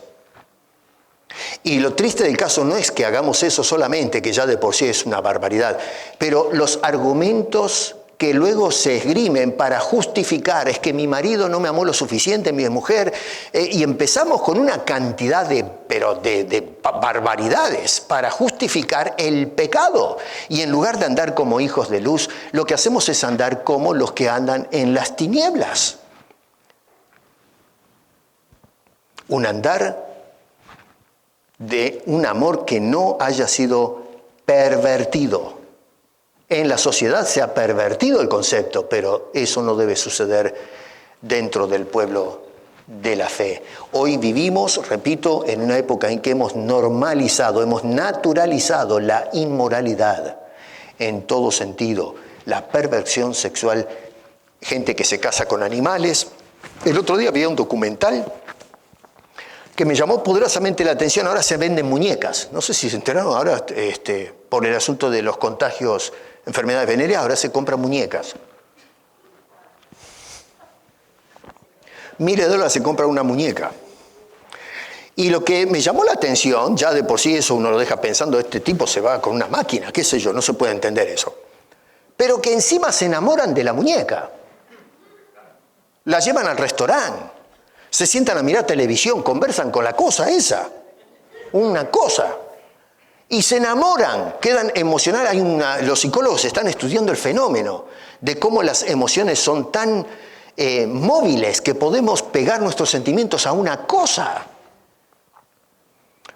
Y lo triste del caso no es que hagamos eso solamente, que ya de por sí es una barbaridad, pero los argumentos que luego se esgrimen para justificar, es que mi marido no me amó lo suficiente, mi mujer, y empezamos con una cantidad de barbaridades para justificar el pecado. Y en lugar de andar como hijos de luz, lo que hacemos es andar como los que andan en las tinieblas. Un andar de un amor que no haya sido pervertido. En la sociedad se ha pervertido el concepto, pero eso no debe suceder dentro del pueblo de la fe. Hoy vivimos, repito, en una época en que hemos normalizado, hemos naturalizado la inmoralidad en todo sentido, la perversión sexual, gente que se casa con animales. El otro día había un documental que me llamó poderosamente la atención. Ahora se venden muñecas. No sé si se enteraron, ahora por el asunto de los contagios, enfermedades venéreas, ahora se compran muñecas. $1.000 se compra una muñeca. Y lo que me llamó la atención, ya de por sí eso uno lo deja pensando, este tipo se va con una máquina, qué sé yo, no se puede entender eso. Pero que encima se enamoran de la muñeca. La llevan al restaurante, se sientan a mirar televisión, conversan con la cosa esa. Una cosa. Y se enamoran, quedan emocionales. Los psicólogos están estudiando el fenómeno de cómo las emociones son tan móviles que podemos pegar nuestros sentimientos a una cosa.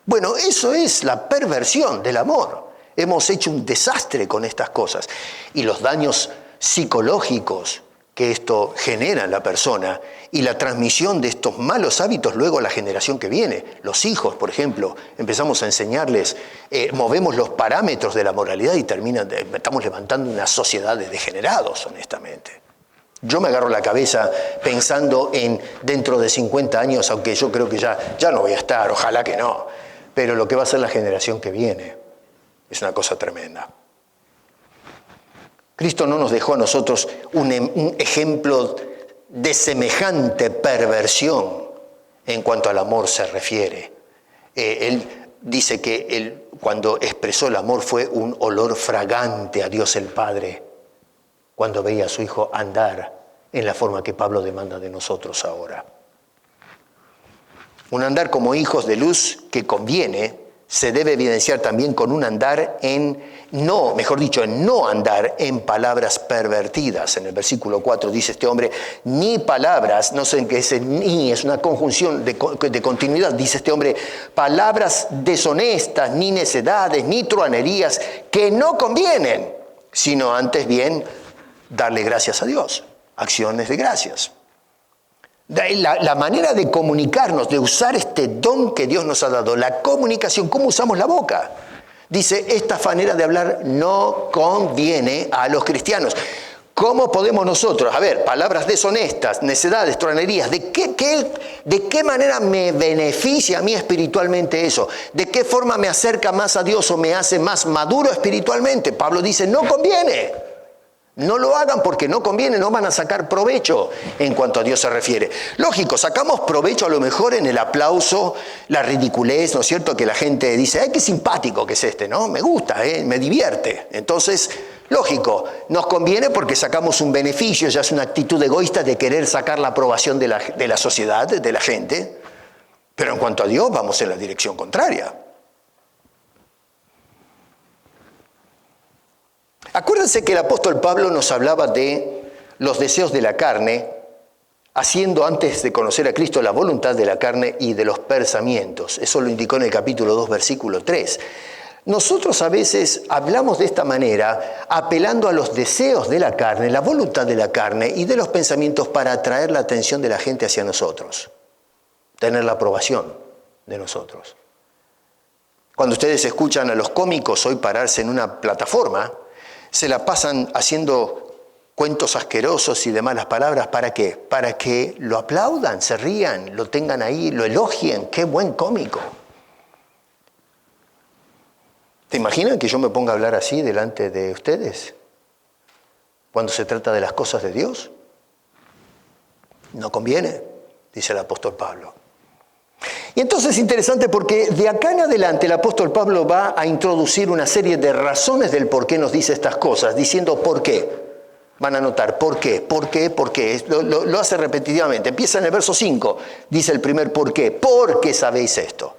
Bueno, eso es la perversión del amor. Hemos hecho un desastre con estas cosas. Y los daños psicológicos que esto genera en la persona y la transmisión de estos malos hábitos luego a la generación que viene. Los hijos, por ejemplo, empezamos a enseñarles, movemos los parámetros de la moralidad y estamos levantando una sociedad de degenerados, honestamente. Yo me agarro la cabeza pensando en dentro de 50 años, aunque yo creo que ya no voy a estar, ojalá que no, pero lo que va a ser la generación que viene es una cosa tremenda. Cristo no nos dejó a nosotros un ejemplo de semejante perversión en cuanto al amor se refiere. Él dice que él, cuando expresó el amor, fue un olor fragante a Dios el Padre, cuando veía a su Hijo andar en la forma que Pablo demanda de nosotros ahora. Un andar como hijos de luz que conviene se debe evidenciar también con un andar en no andar en palabras pervertidas. En el versículo 4 dice este hombre, ni palabras, no sé en qué ese ni es una conjunción de continuidad, dice este hombre, palabras deshonestas, ni necedades, ni truanerías, que no convienen, sino antes bien darle gracias a Dios, acciones de gracias. La manera de comunicarnos, de usar este don que Dios nos ha dado, la comunicación, cómo usamos la boca. Dice, esta manera de hablar no conviene a los cristianos. ¿Cómo podemos nosotros, palabras deshonestas, necedades, truanerías, de qué manera me beneficia a mí espiritualmente eso? ¿De qué forma me acerca más a Dios o me hace más maduro espiritualmente? Pablo dice, no conviene. No lo hagan porque no conviene, no van a sacar provecho en cuanto a Dios se refiere. Lógico, sacamos provecho a lo mejor en el aplauso, la ridiculez, ¿no es cierto? Que la gente dice, ¡ay, qué simpático que es este!, ¿no? Me gusta, me divierte. Entonces, lógico, nos conviene porque sacamos un beneficio, ya es una actitud egoísta de querer sacar la aprobación de la sociedad, de la gente. Pero en cuanto a Dios, vamos en la dirección contraria. Acuérdense que el apóstol Pablo nos hablaba de los deseos de la carne, haciendo antes de conocer a Cristo la voluntad de la carne y de los pensamientos. Eso lo indicó en el capítulo 2, versículo 3. Nosotros a veces hablamos de esta manera, apelando a los deseos de la carne, la voluntad de la carne y de los pensamientos para atraer la atención de la gente hacia nosotros, tener la aprobación de nosotros. Cuando ustedes escuchan a los cómicos hoy pararse en una plataforma, se la pasan haciendo cuentos asquerosos y de malas palabras. ¿Para qué? Para que lo aplaudan, se rían, lo tengan ahí, lo elogien. ¡Qué buen cómico! ¿Te imaginan que yo me ponga a hablar así delante de ustedes cuando se trata de las cosas de Dios? No conviene, dice el apóstol Pablo. Y entonces es interesante porque de acá en adelante el apóstol Pablo va a introducir una serie de razones del por qué nos dice estas cosas, diciendo por qué. Van a notar por qué, por qué, por qué. Lo hace repetitivamente. Empieza en el verso 5, dice el primer por qué. Porque sabéis esto.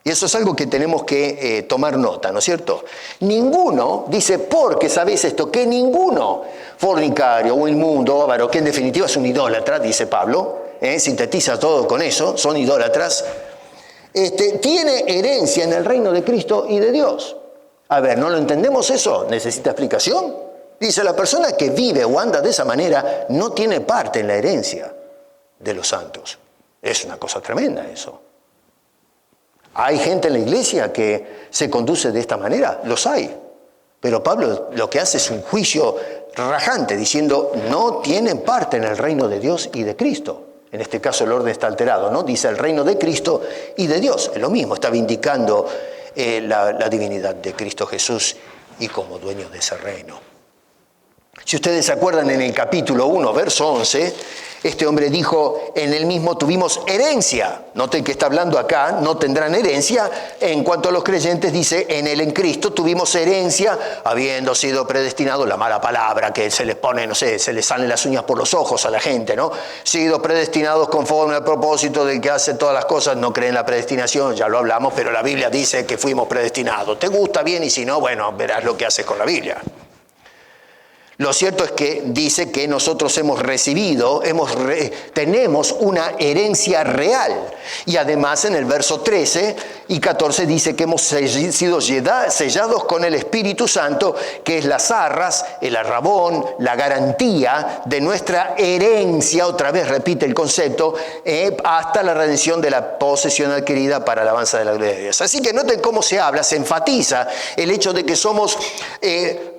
Y eso es algo que tenemos que tomar nota, ¿no es cierto? Ninguno, dice, porque sabéis esto, que ninguno fornicario o inmundo, avaro, que en definitiva es un idólatra, dice Pablo, sintetiza todo con eso, son idólatras, tiene herencia en el reino de Cristo y de Dios. A ver, ¿no lo entendemos eso? ¿Necesita explicación? Dice, la persona que vive o anda de esa manera no tiene parte en la herencia de los santos. Es una cosa tremenda eso. ¿Hay gente en la iglesia que se conduce de esta manera? Los hay. Pero Pablo lo que hace es un juicio rajante, diciendo, no tienen parte en el reino de Dios y de Cristo. En este caso el orden está alterado, ¿no? Dice el reino de Cristo y de Dios. Es lo mismo, está vindicando la divinidad de Cristo Jesús y como dueño de ese reino. Si ustedes se acuerdan, en el capítulo 1, verso 11, este hombre dijo, en él mismo tuvimos herencia. Noten que está hablando acá, no tendrán herencia. En cuanto a los creyentes, dice, en él, en Cristo, tuvimos herencia, habiendo sido predestinados, la mala palabra que se les pone, no sé, se les salen las uñas por los ojos a la gente, ¿no? Sido predestinados conforme al propósito del que hace todas las cosas, no creen en la predestinación, ya lo hablamos, pero la Biblia dice que fuimos predestinados. ¿Te gusta bien? Y si no, bueno, verás lo que haces con la Biblia. Lo cierto es que dice que nosotros hemos recibido, tenemos una herencia real. Y además en el verso 13 y 14 dice que hemos sido sellados con el Espíritu Santo, que es las arras, el arrabón, la garantía de nuestra herencia, otra vez repite el concepto, hasta la redención de la posesión adquirida para alabanza de la gloria de Dios. Así que noten cómo se habla, se enfatiza el hecho de que somos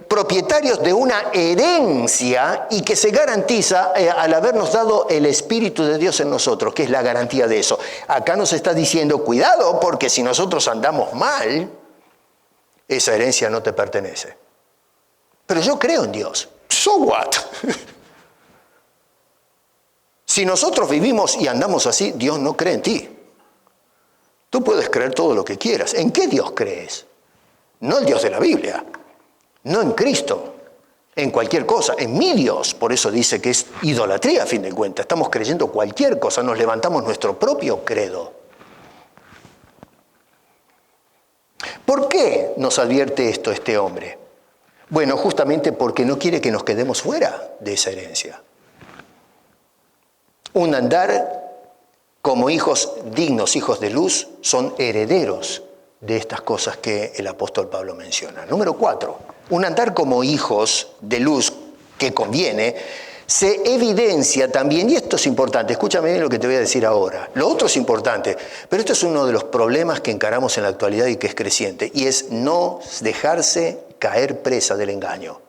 propietarios de una herencia y que se garantiza al habernos dado el Espíritu de Dios en nosotros, que es la garantía de eso. Acá nos está diciendo, cuidado, porque si nosotros andamos mal, esa herencia no te pertenece. Pero yo creo en Dios. So what? Si nosotros vivimos y andamos así, Dios no cree en ti. Tú puedes creer todo lo que quieras. ¿En qué Dios crees? No el Dios de la Biblia, no en Cristo, en cualquier cosa, en mi Dios. Por eso dice que es idolatría a fin de cuentas. Estamos creyendo cualquier cosa, nos levantamos nuestro propio credo. ¿Por qué nos advierte esto este hombre? Bueno, justamente porque no quiere que nos quedemos fuera de esa herencia. Un andar como hijos dignos, hijos de luz, son herederos de estas cosas que el apóstol Pablo menciona. Número 4, un andar como hijos de luz que conviene, se evidencia también, y esto es importante, escúchame bien lo que te voy a decir ahora, lo otro es importante, pero esto es uno de los problemas que encaramos en la actualidad y que es creciente, y es no dejarse caer presa del engaño.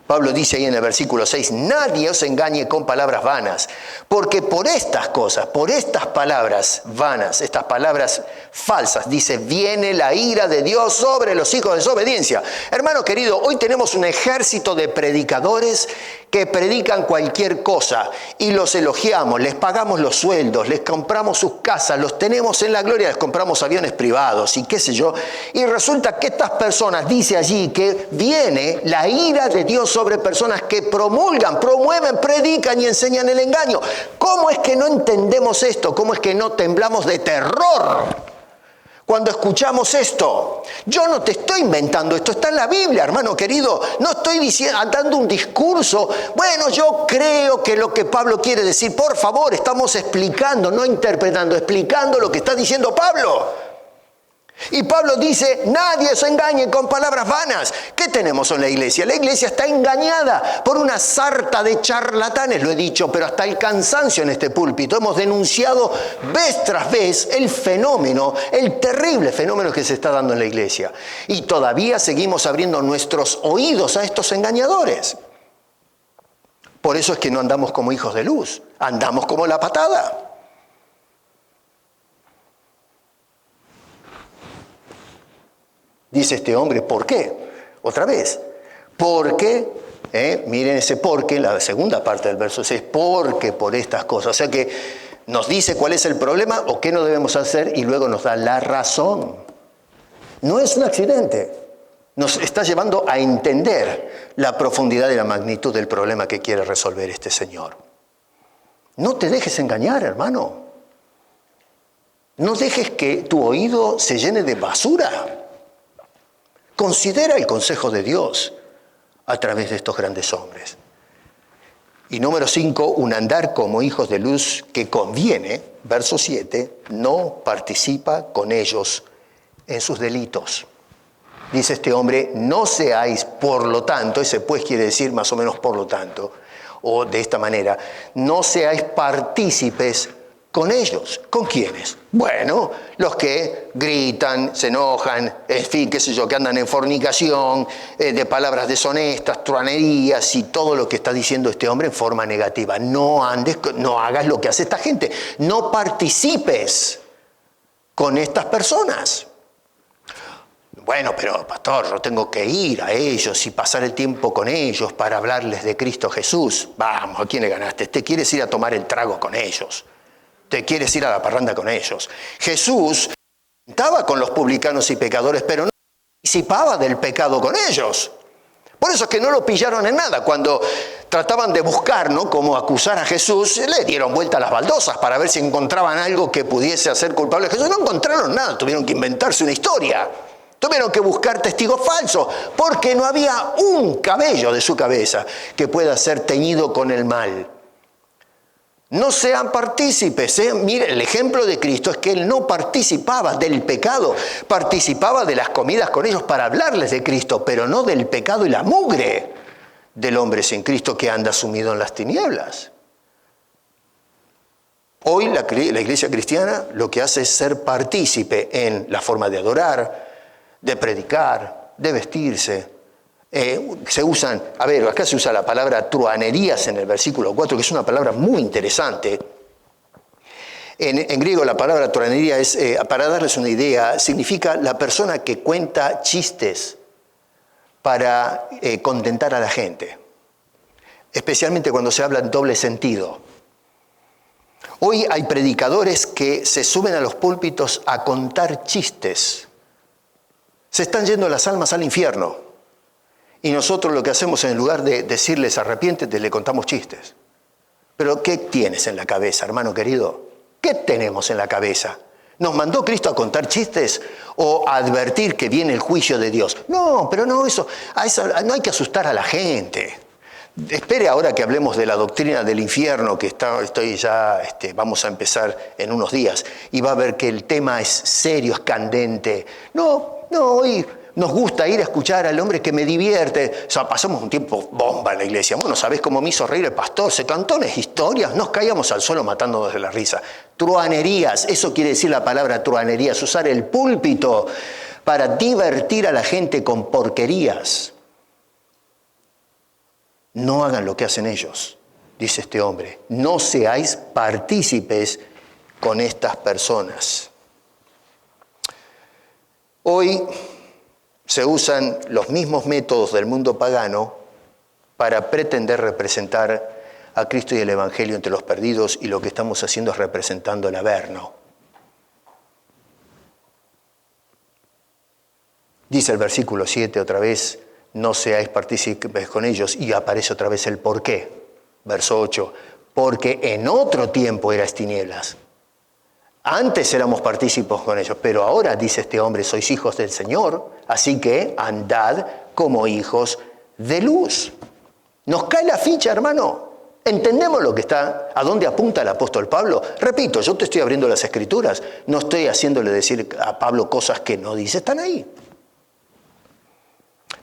Pablo dice ahí en el versículo 6, nadie os engañe con palabras vanas, porque por estas cosas, por estas palabras vanas, estas palabras falsas, dice, viene la ira de Dios sobre los hijos de desobediencia. Hermano querido, hoy tenemos un ejército de predicadores que predican cualquier cosa y los elogiamos, les pagamos los sueldos, les compramos sus casas, los tenemos en la gloria, les compramos aviones privados y qué sé yo. Y resulta que estas personas, dice allí, que viene la ira de Dios sobre personas que promulgan, promueven, predican y enseñan el engaño. ¿Cómo es que no entendemos esto? ¿Cómo es que no temblamos de terror cuando escuchamos esto? Yo no te estoy inventando esto, está en la Biblia, hermano querido. No estoy dando un discurso. Bueno, yo creo que lo que Pablo quiere decir, por favor, estamos explicando, no interpretando, explicando lo que está diciendo Pablo. Y Pablo dice, nadie se engañe con palabras vanas. ¿Qué tenemos en la iglesia? La iglesia está engañada por una sarta de charlatanes, lo he dicho, pero hasta el cansancio en este púlpito. Hemos denunciado vez tras vez el fenómeno, el terrible fenómeno que se está dando en la iglesia. Y todavía seguimos abriendo nuestros oídos a estos engañadores. Por eso es que no andamos como hijos de luz, andamos como la patada. Dice este hombre, ¿por qué? Otra vez, porque, miren ese porque, la segunda parte del verso 6, porque por estas cosas. O sea que nos dice cuál es el problema o qué no debemos hacer y luego nos da la razón. No es un accidente, nos está llevando a entender la profundidad y la magnitud del problema que quiere resolver este señor. No te dejes engañar, hermano. No dejes que tu oído se llene de basura. Considera el consejo de Dios a través de estos grandes hombres. Y número 5, un andar como hijos de luz que conviene, verso 7, no participa con ellos en sus delitos. Dice este hombre, no seáis por lo tanto, ese pues quiere decir más o menos por lo tanto, o de esta manera, no seáis partícipes con ellos. ¿Con quiénes? Bueno, los que gritan, se enojan, en fin, qué sé yo, que andan en fornicación, de palabras deshonestas, truanerías y todo lo que está diciendo este hombre en forma negativa. No andes, no hagas lo que hace esta gente. No participes con estas personas. Bueno, pero pastor, yo tengo que ir a ellos y pasar el tiempo con ellos para hablarles de Cristo Jesús. Vamos, ¿a quién le ganaste? ¿Te quieres ir a tomar el trago con ellos? ¿Te quieres ir a la parranda con ellos? Jesús estaba con los publicanos y pecadores, pero no participaba del pecado con ellos. Por eso es que no lo pillaron en nada. Cuando trataban de buscar, ¿no?, cómo acusar a Jesús, le dieron vuelta a las baldosas para ver si encontraban algo que pudiese hacer culpable a Jesús. No encontraron nada, tuvieron que inventarse una historia. Tuvieron que buscar testigos falsos, porque no había un cabello de su cabeza que pueda ser teñido con el mal. No sean partícipes. Mire, el ejemplo de Cristo es que Él no participaba del pecado, participaba de las comidas con ellos para hablarles de Cristo, pero no del pecado y la mugre del hombre sin Cristo que anda sumido en las tinieblas. Hoy la iglesia cristiana lo que hace es ser partícipe en la forma de adorar, de predicar, de vestirse. Se usan, acá se usa la palabra truanerías en el versículo 4, que es una palabra muy interesante. En griego la palabra truanería es, para darles una idea, significa la persona que cuenta chistes para contentar a la gente, especialmente cuando se habla en doble sentido. Hoy hay predicadores que se suben a los púlpitos a contar chistes. Se están yendo las almas al infierno. Y nosotros lo que hacemos, en lugar de decirles arrepiéntete, le contamos chistes. Pero ¿qué tienes en la cabeza, hermano querido? ¿Qué tenemos en la cabeza? ¿Nos mandó Cristo a contar chistes o a advertir que viene el juicio de Dios? No, pero no, eso no hay que asustar a la gente. Espere ahora que hablemos de la doctrina del infierno, que vamos a empezar en unos días, y va a ver que el tema es serio, es candente. No, hoy nos gusta ir a escuchar al hombre que me divierte. O sea, pasamos un tiempo bomba en la iglesia. Bueno, ¿sabés cómo me hizo reír el pastor? Se cantó unas historias, nos caíamos al suelo matándonos de la risa. Truanerías, eso quiere decir la palabra truanerías, usar el púlpito para divertir a la gente con porquerías. No hagan lo que hacen ellos, dice este hombre. No seáis partícipes con estas personas. Hoy se usan los mismos métodos del mundo pagano para pretender representar a Cristo y el Evangelio entre los perdidos, y lo que estamos haciendo es representando el Averno. Dice el versículo 7 otra vez, no seáis partícipes con ellos, y aparece otra vez el por qué. Verso 8, porque en otro tiempo erais tinieblas. Antes éramos partícipes con ellos, pero ahora, dice este hombre, sois hijos del Señor, así que andad como hijos de luz. ¿Nos cae la ficha, hermano? ¿Entendemos lo que está, a dónde apunta el apóstol Pablo? Repito, yo te estoy abriendo las Escrituras, no estoy haciéndole decir a Pablo cosas que no dice, están ahí.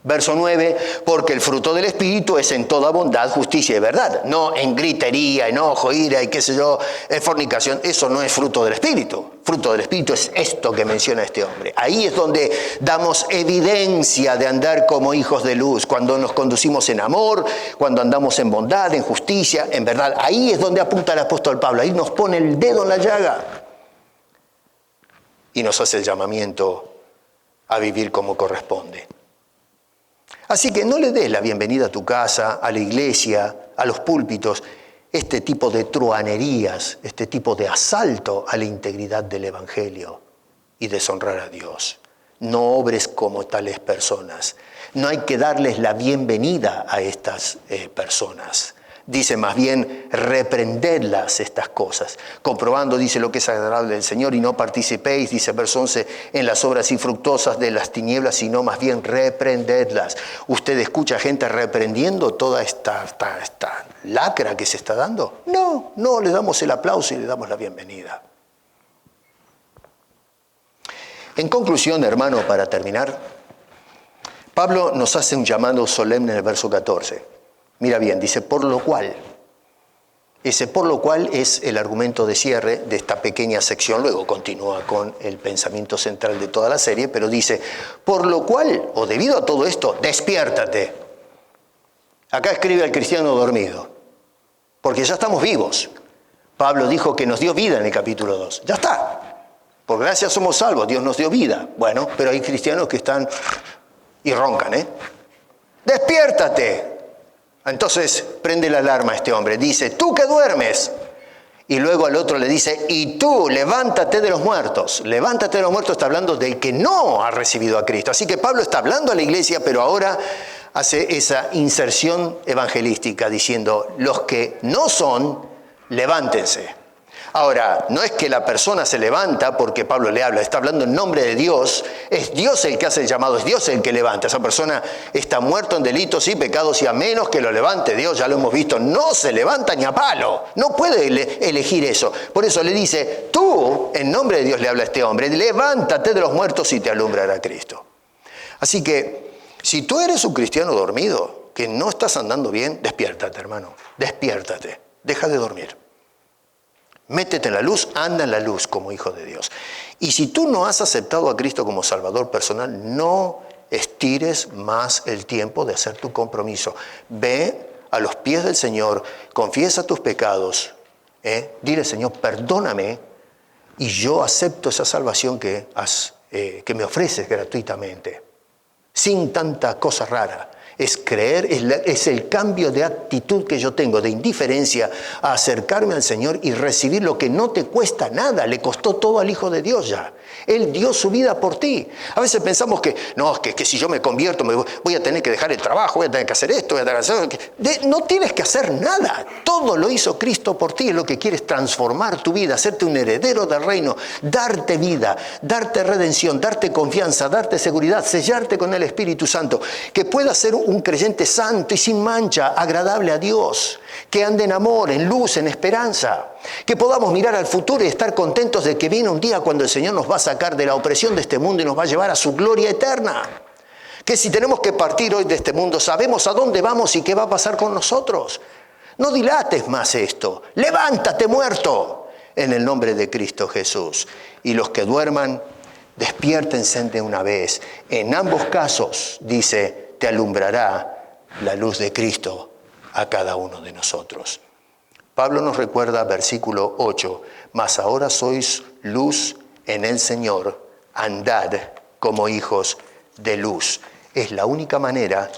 Verso 9, porque el fruto del Espíritu es en toda bondad, justicia y verdad. No en gritería, enojo, ira y qué sé yo, fornicación. Eso no es fruto del Espíritu. Fruto del Espíritu es esto que menciona este hombre. Ahí es donde damos evidencia de andar como hijos de luz. Cuando nos conducimos en amor, cuando andamos en bondad, en justicia, en verdad. Ahí es donde apunta el apóstol Pablo. Ahí nos pone el dedo en la llaga. Y nos hace el llamamiento a vivir como corresponde. Así que no le des la bienvenida a tu casa, a la iglesia, a los púlpitos, este tipo de truanerías, este tipo de asalto a la integridad del Evangelio y deshonrar a Dios. No obres como tales personas. No hay que darles la bienvenida a estas personas. Dice más bien, reprendedlas estas cosas. Comprobando, dice, lo que es agradable del Señor, y no participéis, dice verso 11, en las obras infructuosas de las tinieblas, sino más bien reprendedlas. ¿Usted escucha gente reprendiendo toda esta lacra que se está dando? No, le damos el aplauso y le damos la bienvenida. En conclusión, hermano, para terminar, Pablo nos hace un llamado solemne en el verso 14. Mira bien, dice, por lo cual. Ese por lo cual es el argumento de cierre de esta pequeña sección. Luego continúa con el pensamiento central de toda la serie, pero dice, por lo cual, o debido a todo esto, despiértate. Acá escribe al cristiano dormido, porque ya estamos vivos. Pablo dijo que nos dio vida en el capítulo 2. Ya está. Por gracia somos salvos, Dios nos dio vida. Bueno, pero hay cristianos que están y roncan, Despiértate. Entonces prende la alarma a este hombre. Dice, tú que duermes. Y luego al otro le dice, y tú, levántate de los muertos. Levántate de los muertos está hablando del que no ha recibido a Cristo. Así que Pablo está hablando a la iglesia, pero ahora hace esa inserción evangelística diciendo, los que no son, levántense. Ahora, no es que la persona se levanta porque Pablo le habla, está hablando en nombre de Dios, es Dios el que hace el llamado, es Dios el que levanta. Esa persona está muerto en delitos y pecados y a menos que lo levante Dios, ya lo hemos visto, no se levanta ni a palo, no puede elegir eso. Por eso le dice, tú, en nombre de Dios le habla a este hombre, levántate de los muertos y te alumbrará Cristo. Así que, si tú eres un cristiano dormido, que no estás andando bien, despiértate, hermano, despiértate, deja de dormir. Métete en la luz, anda en la luz como hijo de Dios. Y si tú no has aceptado a Cristo como Salvador personal, no estires más el tiempo de hacer tu compromiso. Ve a los pies del Señor, confiesa tus pecados, dile, Señor, perdóname y yo acepto esa salvación que me ofreces gratuitamente, sin tanta cosa rara. Es creer, es el cambio de actitud que yo tengo, de indiferencia, a acercarme al Señor y recibir lo que no te cuesta nada. Le costó todo al Hijo de Dios ya. Él dio su vida por ti. A veces pensamos que, no, que si yo me convierto voy a tener que dejar el trabajo, voy a tener que hacer esto, voy a tener que hacer... No tienes que hacer nada. Todo lo hizo Cristo por ti. Lo que quiere es transformar tu vida, hacerte un heredero del reino, darte vida, darte redención, darte confianza, darte seguridad, sellarte con el Espíritu Santo, que puedas ser un creyente santo y sin mancha, agradable a Dios, que ande en amor, en luz, en esperanza, que podamos mirar al futuro y estar contentos de que viene un día cuando el Señor nos va a sacar de la opresión de este mundo y nos va a llevar a su gloria eterna. Que si tenemos que partir hoy de este mundo, sabemos a dónde vamos y qué va a pasar con nosotros. No dilates más esto. Levántate, muerto, en el nombre de Cristo Jesús. Y los que duerman, despiértense de una vez. En ambos casos, dice, te alumbrará la luz de Cristo a cada uno de nosotros. Pablo nos recuerda, versículo 8, mas ahora sois luz en el Señor, andad como hijos de luz. Es la única manera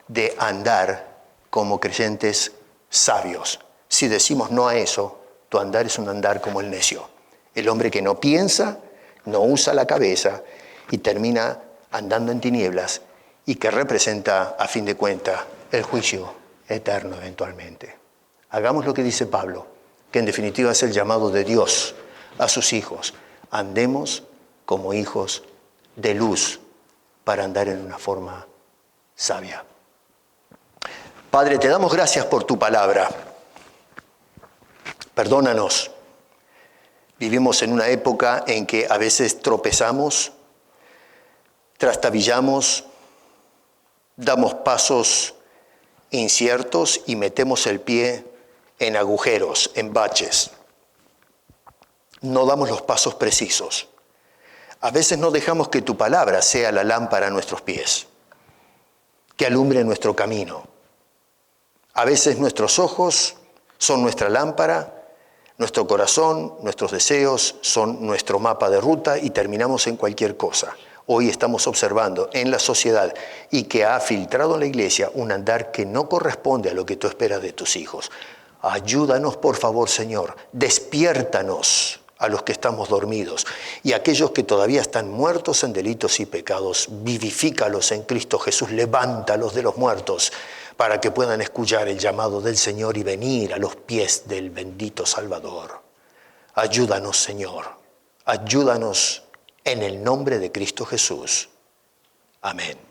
de andar como creyentes sabios. Si decimos no a eso, tu andar es un andar como el necio. El hombre que no piensa, no usa la cabeza y termina andando en tinieblas y que representa, a fin de cuentas, el juicio eterno eventualmente. Hagamos lo que dice Pablo, que en definitiva es el llamado de Dios a sus hijos. Andemos como hijos de luz para andar en una forma sabia. Padre, te damos gracias por tu palabra. Perdónanos. Vivimos en una época en que a veces tropezamos, trastabillamos, damos pasos inciertos y metemos el pie en agujeros, en baches. No damos los pasos precisos. A veces no dejamos que tu palabra sea la lámpara a nuestros pies, que alumbre nuestro camino. A veces nuestros ojos son nuestra lámpara, nuestro corazón, nuestros deseos son nuestro mapa de ruta y terminamos en cualquier cosa. Hoy estamos observando en la sociedad y que ha filtrado en la iglesia un andar que no corresponde a lo que tú esperas de tus hijos. Ayúdanos, por favor, Señor. Despiértanos a los que estamos dormidos y a aquellos que todavía están muertos en delitos y pecados. Vivifícalos en Cristo Jesús. Levántalos de los muertos para que puedan escuchar el llamado del Señor y venir a los pies del bendito Salvador. Ayúdanos, Señor. Ayúdanos en el nombre de Cristo Jesús. Amén.